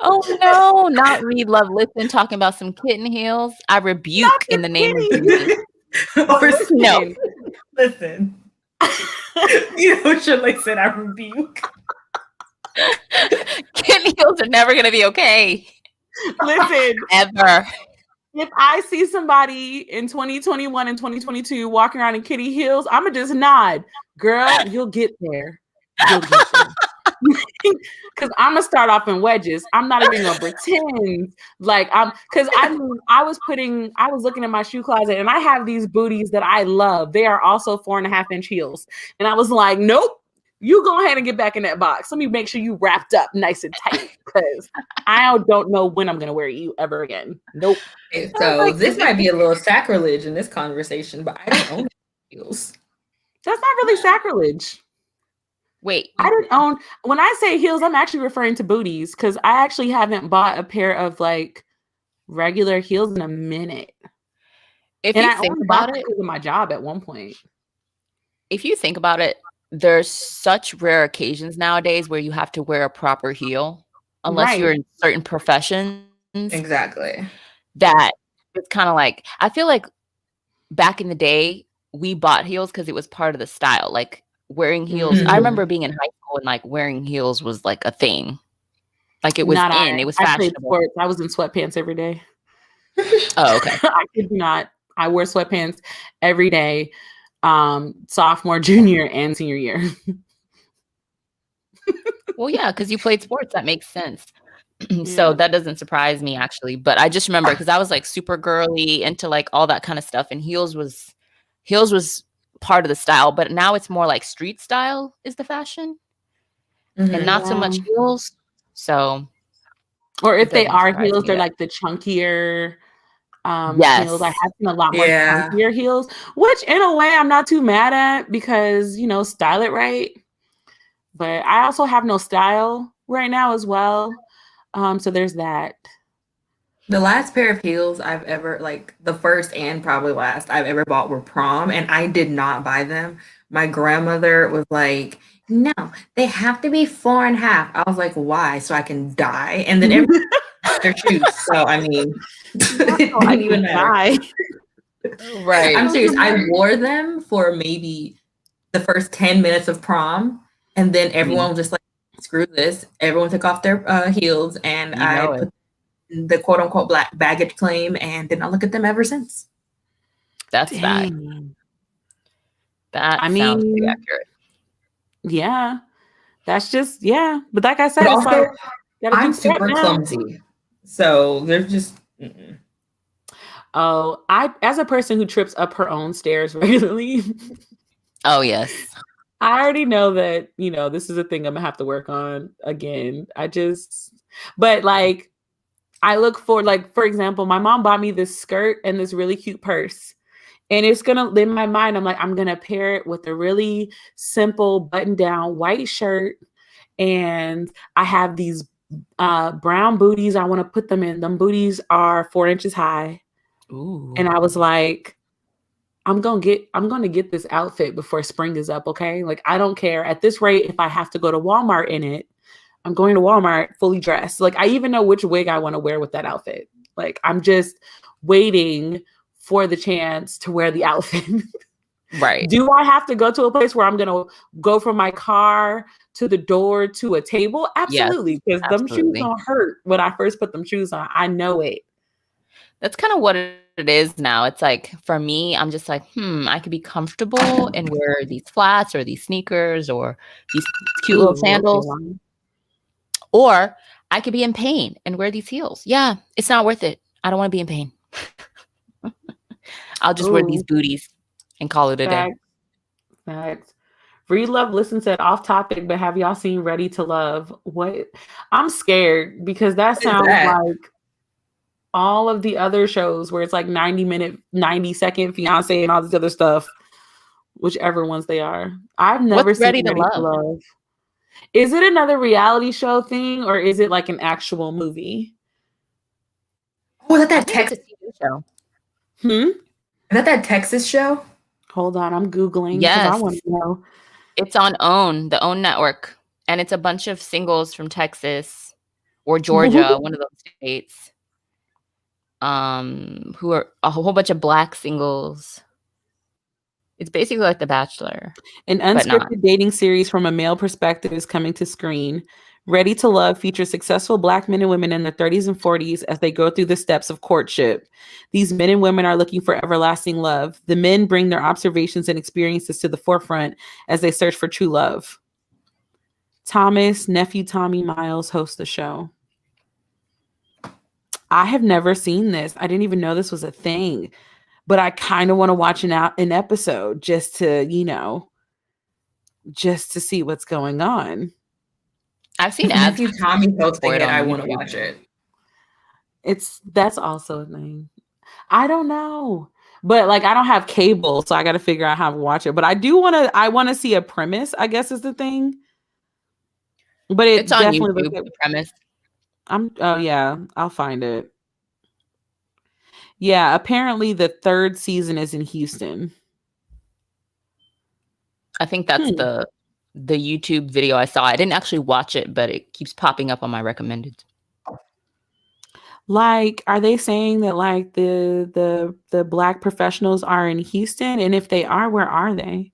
Oh no, not Read Love Listen talking about some kitten heels. I rebuke in the name of Jesus. No. Listen. You know what Shirley said, I rebuke. Kitten heels are never gonna be okay. Listen. Ever. If I see somebody in 2021 and 2022 walking around in kitty heels, I'ma just nod. Girl, you'll get there. You'll get there. Because I'm gonna start off in wedges. I'm not even gonna pretend like because I mean I was looking at my shoe closet and I have these booties that I love. They are also 4.5-inch heels. And I was like, nope, you go ahead and get back in that box. Let me make sure you wrapped up nice and tight because I don't know when I'm gonna wear you ever again. Nope. So like, this might be a little sacrilege in this conversation, but I don't own heels. That's not really sacrilege. Wait, I didn't own. When I say heels, I'm actually referring to booties because I actually haven't bought a pair of like regular heels in a minute. If and you I think only about bought it because of my job at one point. If you think about it, there's such rare occasions nowadays where you have to wear a proper heel, unless you're in certain professions. Exactly. That it's kind of like I feel like back in the day we bought heels because it was part of the style, like. Wearing heels. I remember being in high school and like wearing heels was like a thing. Like it was it was fashionable. I was in sweatpants every day. Oh, okay. I kid you not. I wear sweatpants every day, sophomore, junior, and senior year. Well, yeah, because you played sports. That makes sense. So that doesn't surprise me actually. But I just remember because I was like super girly into like all that kind of stuff, and heels was part of the style, but now it's more like street style is the fashion and not so much heels. So, or if they are heels, they're like the chunkier heels. I have seen a lot more chunkier heels, which in a way I'm not too mad at because, you know, style it right. But I also have no style right now as well. So there's that. The last pair of heels I've ever, like the first and probably last I've ever bought were prom, and I did not buy them. My grandmother was like, no, they have to be 4.5. I was like, why? So I can die. And then everyone their shoes. So I mean, it didn't even matter. Right. I'm serious. I wore them for maybe the first 10 minutes of prom, and then everyone was just like, screw this. Everyone took off their heels, and I put the quote unquote black baggage claim and did not look at them ever since. That's bad. That sounds pretty accurate. Yeah. That's just, but like I said, but also, like, I'm super clumsy. So there's just as a person who trips up her own stairs regularly. Oh yes. I already know that, you know, this is a thing I'm gonna have to work on again. But like I look for, like, for example, my mom bought me this skirt and this really cute purse. And it's gonna, in my mind, I'm like, I'm gonna pair it with a really simple button-down white shirt. And I have these brown booties. I want to put them in. Them booties are 4 inches high. Ooh. And I was like, I'm gonna get this outfit before spring is up. Okay. Like, I don't care at this rate. If I have to go to Walmart in it, I'm going to Walmart fully dressed. Like, I even know which wig I want to wear with that outfit. Like, I'm just waiting for the chance to wear the outfit. Right. Do I have to go to a place where I'm going to go from my car to the door to a table? Absolutely. Because them shoes don't hurt when I first put them shoes on. I know it. That's kind of what it is now. It's like, for me, I'm just like, I could be comfortable and wear these flats or these sneakers or these cute little sandals. Okay. Or I could be in pain and wear these heels. Yeah, it's not worth it. I don't want to be in pain. I'll just wear these booties and call it a day. Facts. Read Love Listen said off topic, but have y'all seen Ready to Love? What? I'm scared because that sounds like all of the other shows where it's like 90-minute, 90-second fiance and all this other stuff, whichever ones they are. I've never What's seen Ready to Ready to Love? Love. Is it another reality show thing or is it like an actual movie? Oh, is that Texas show? Is that Texas show? Hold on, I'm Googling because I want to know. It's on OWN, the OWN network. And it's a bunch of singles from Texas or Georgia, one of those states. Who are a whole bunch of Black singles. It's basically like The Bachelor. An unscripted dating series from a male perspective is coming to screen. Ready to Love features successful Black men and women in their 30s and 40s as they go through the steps of courtship. These men and women are looking for everlasting love. The men bring their observations and experiences to the forefront as they search for true love. Thomas, nephew Tommy Miles hosts the show. I have never seen this. I didn't even know this was a thing. But I kind of want to watch an episode just to, just to see what's going on. I've seen ads. If Tommy posting it, I want to watch it. That's also a thing. I don't know. But like I don't have cable, so I got to figure out how to watch it. But I want to see a premise, I guess is the thing. But it's on definitely YouTube, the premise. I'll find it. Yeah, apparently the 3rd season is in Houston. I think that's the YouTube video I saw. I didn't actually watch it, but it keeps popping up on my recommended. Like, are they saying that like the Black professionals are in Houston? And if they are, where are they?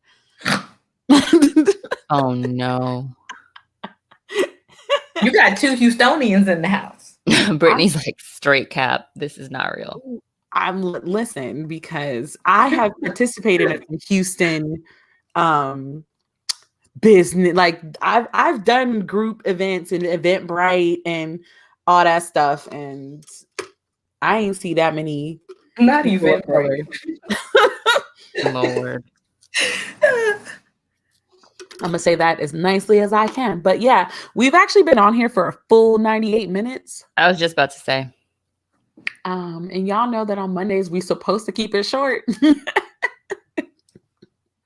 Oh no. You got 2 Houstonians in the house. Brittany's like, straight cap. This is not real. Listen, because I have participated in Houston business. Like I've done group events and Eventbrite and all that stuff, and I ain't see that many. Not Eventbrite. Lord. I'm gonna say that as nicely as I can. But yeah, we've actually been on here for a full 98 minutes. I was just about to say. And y'all know that on Mondays we're supposed to keep it short.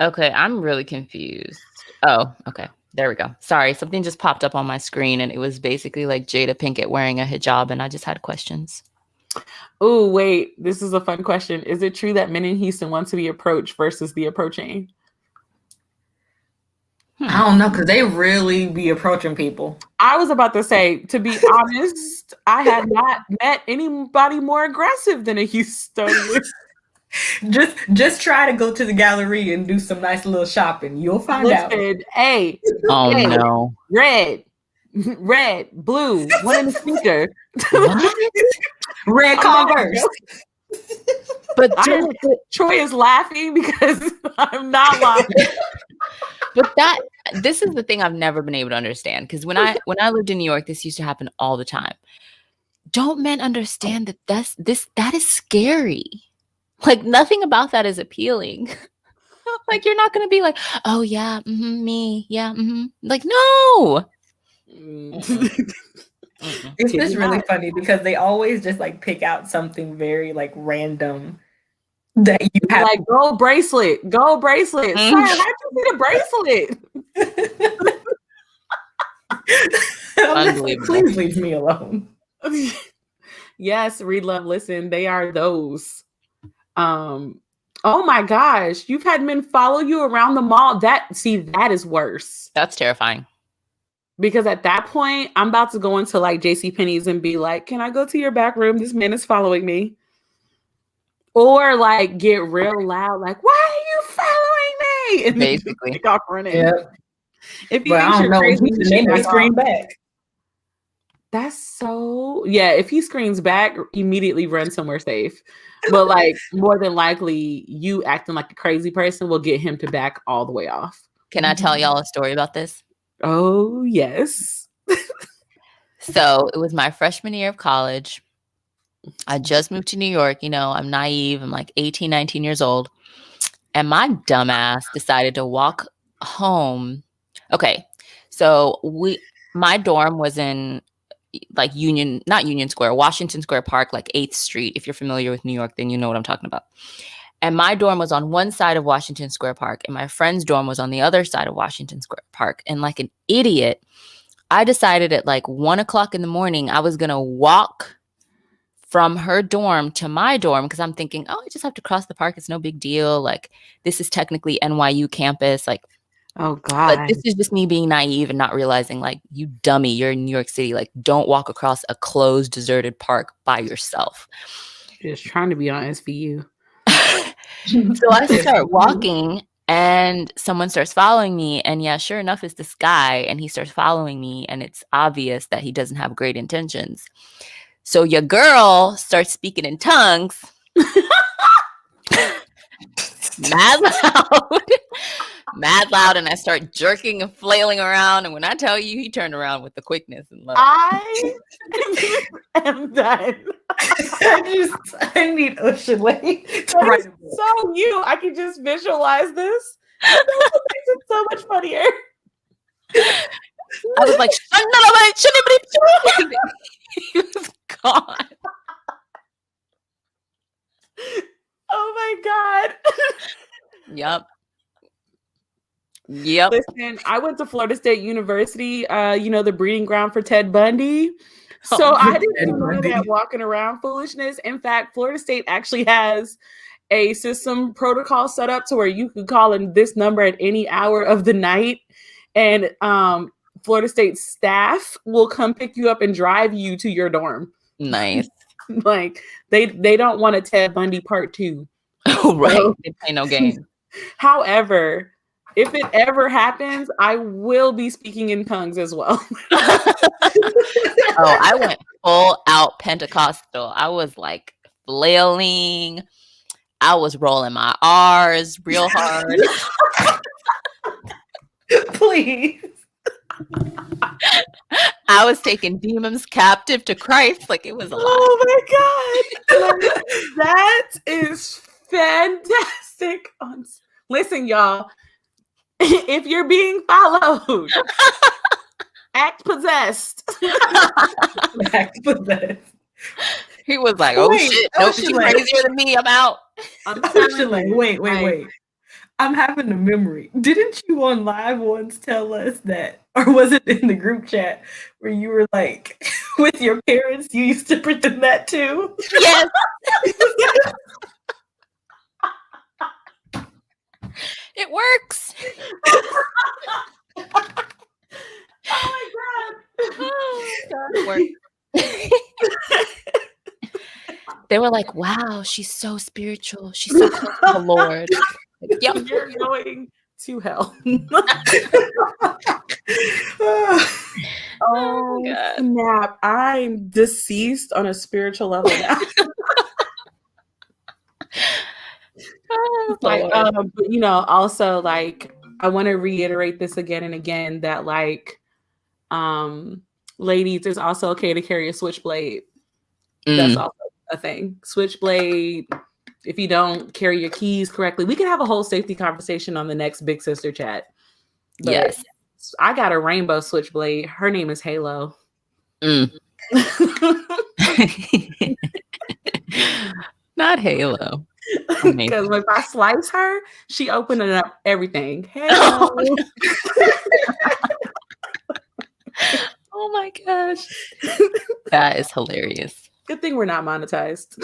Okay, I'm really confused. Oh, okay. There we go. Sorry, something just popped up on my screen and it was basically like Jada Pinkett wearing a hijab and I just had questions. Oh, wait. This is a fun question. Is it true that men in Houston want to be approached versus the approaching? I don't know, because they really be approaching people. I was about to say, to be honest, I had not met anybody more aggressive than a Houstonian. Just try to go to the gallery and do some nice little shopping. You'll find out. Hey. Oh no. Red, blue, one in the sneaker. Red Converse. But Troy is laughing because I'm not laughing. But this is the thing I've never been able to understand, because when I lived in New York, this used to happen all the time. Don't men understand that is scary? Like nothing about that is appealing. Like you're not going to be like, oh yeah, me, yeah, like no. It's just really funny because they always just like pick out something very like random that you have. Like gold bracelet. Sir, how'd you see the bracelet? Unbelievable. Please leave me alone. Yes, Read, Love, Listen. They are those. Oh my gosh, you've had men follow you around the mall. That is worse. That's terrifying. Because at that point, I'm about to go into like JCPenney's and be like, can I go to your back room? This man is following me. Or like get real loud, like, why are you following me? And basically take off running. Yeah. If you think you're crazy, they scream back. That's so if he screams back, immediately run somewhere safe. But like more than likely, you acting like a crazy person will get him to back all the way off. Can I tell y'all a story about this? Oh, yes. So it was my freshman year of college. I just moved to New York. I'm naive. I'm like 18, 19 years old. And my dumbass decided to walk home. Okay. So my dorm was in like not Union Square, Washington Square Park, like 8th Street. If you're familiar with New York, then you know what I'm talking about. And my dorm was on one side of Washington Square Park, and my friend's dorm was on the other side of Washington Square Park. And like an idiot, I decided at like 1:00 in the morning, I was going to walk from her dorm to my dorm because I'm thinking, oh, I just have to cross the park. It's no big deal. Like, this is technically NYU campus. Like, oh God. But this is just me being naive and not realizing, like, you dummy, you're in New York City. Like, don't walk across a closed, deserted park by yourself. Just trying to be on SVU. So I start walking and someone starts following me. And yeah, sure enough, it's this guy. And he starts following me. And it's obvious that he doesn't have great intentions. So your girl starts speaking in tongues. Mad loud, and I start jerking and flailing around. And when I tell you, he turned around with the quickness and love. I am done. I need Ocean Lake. So you, I can just visualize this. That makes it so much funnier. I was like, he was gone. Oh my God. Yep. Listen, I went to Florida State University, the breeding ground for Ted Bundy. So I didn't know that walking around foolishness. In fact, Florida State actually has a system protocol set up to where you can call in this number at any hour of the night. And Florida State staff will come pick you up and drive you to your dorm. Nice. Like they don't want a Ted Bundy part 2. Oh, right. So, they play no game. However, if it ever happens, I will be speaking in tongues as well. Oh, I went full out Pentecostal. I was like flailing. I was rolling my R's real hard. Please. I was taking demons captive to Christ. Like, it was a lot. Oh my God. That is fantastic. Listen, y'all. If you're being followed, act possessed. Act possessed. He was like, oh, wait, shit. Nope, she's crazier than me. I'm out. Wait. I'm having a memory. Didn't you on live once tell us that, or was it in the group chat where you were like, with your parents, you used to pretend that too? Yes. It works. Oh my God. It works. They were like, wow, she's so spiritual. She's so close to the Lord. Yep. You're going to hell. Oh, God. Snap. I'm deceased on a spiritual level now. Like, also, like, I want to reiterate this again and again that, like, ladies, it's also okay to carry a switchblade. That's also a thing. Switchblade. If you don't carry your keys correctly, we can have a whole safety conversation on the next Big Sister chat. But yes. I got a rainbow switchblade. Her name is Halo. Not Halo. Because if I slice her, she opened up everything. Halo. Oh my gosh. That is hilarious. Good thing we're not monetized.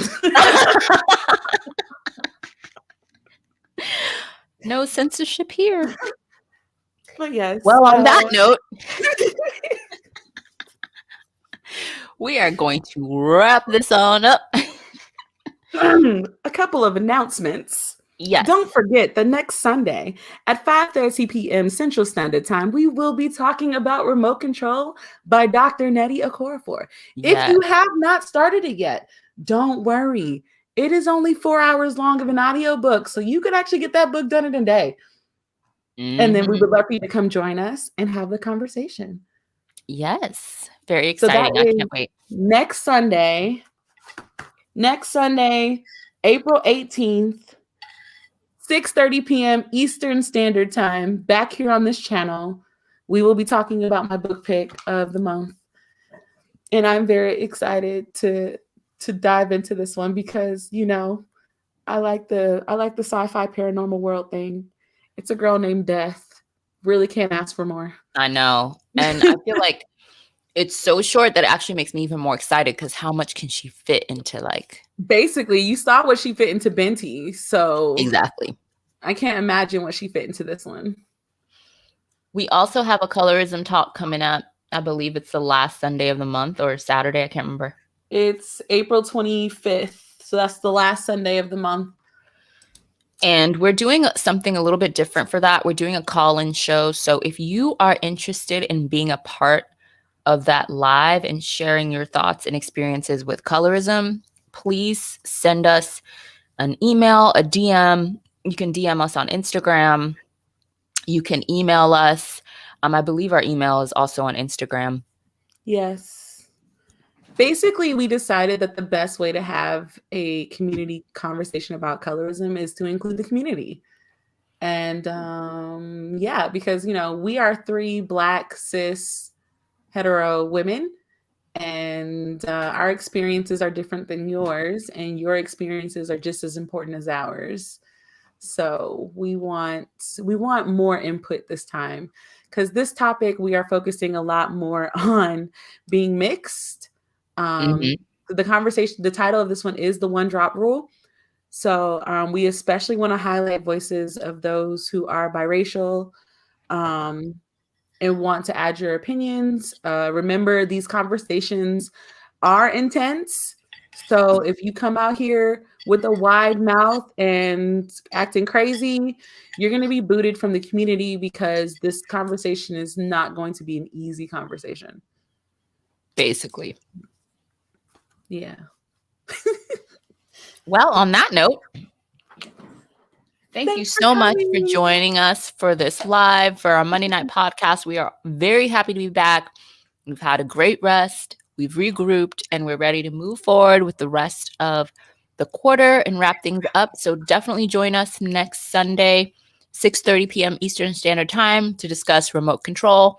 No censorship here. But yes. Well, on that note, we are going to wrap this on up. A couple of announcements. Yes. Don't forget, the next Sunday at 5:30 p.m. Central Standard Time, we will be talking about Remote Control by Dr. Nnedi Okorafor. Yes. If you have not started it yet, don't worry. It is only 4 hours long of an audiobook, so you could actually get that book done in a day. Mm-hmm. And then we would love for you to come join us and have the conversation. Yes. Very exciting. I can't wait. Next Sunday, April 18th, 6:30 p.m. Eastern Standard Time, back here on this channel. We will be talking about my book pick of the month. And I'm very excited to dive into this one because, you know, I like the sci-fi paranormal world thing. It's a girl named Death. Really can't ask for more. I know. And I feel like it's so short that it actually makes me even more excited because how much can she fit into like basically you saw what she fit into Benti, so exactly. I can't imagine what she fit into this one. We also have a colorism talk coming up. I believe it's the last Sunday of the month or Saturday. I can't remember. It's April 25th. So that's the last Sunday of the month. And we're doing something a little bit different for that. We're doing a call-in show. So if you are interested in being a part of that live and sharing your thoughts and experiences with colorism, please send us an email, a DM. You can DM us on Instagram. You can email us. I believe our email is also on Instagram. Yes. Basically, we decided that the best way to have a community conversation about colorism is to include the community. And yeah, because, you know, we are 3 Black, cis, hetero women, and our experiences are different than yours, and your experiences are just as important as ours. So we want more input this time, because this topic we are focusing a lot more on being mixed. The conversation, the title of this one is the one drop rule. So we especially want to highlight voices of those who are biracial and want to add your opinions. Remember, these conversations are intense. So if you come out here with a wide mouth and acting crazy, you're going to be booted from the community because this conversation is not going to be an easy conversation. Basically. Yeah. Well, on that note, thank you so much for joining us for this live, for our Monday night podcast. We are very happy to be back. We've had a great rest. We've regrouped and we're ready to move forward with the rest of the quarter and wrap things up. So definitely join us next Sunday, 6:30 p.m. Eastern Standard Time to discuss remote control.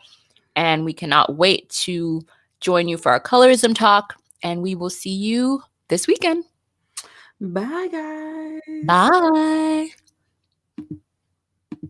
And we cannot wait to join you for our colorism talk. And we will see you this weekend. Bye, guys. Bye.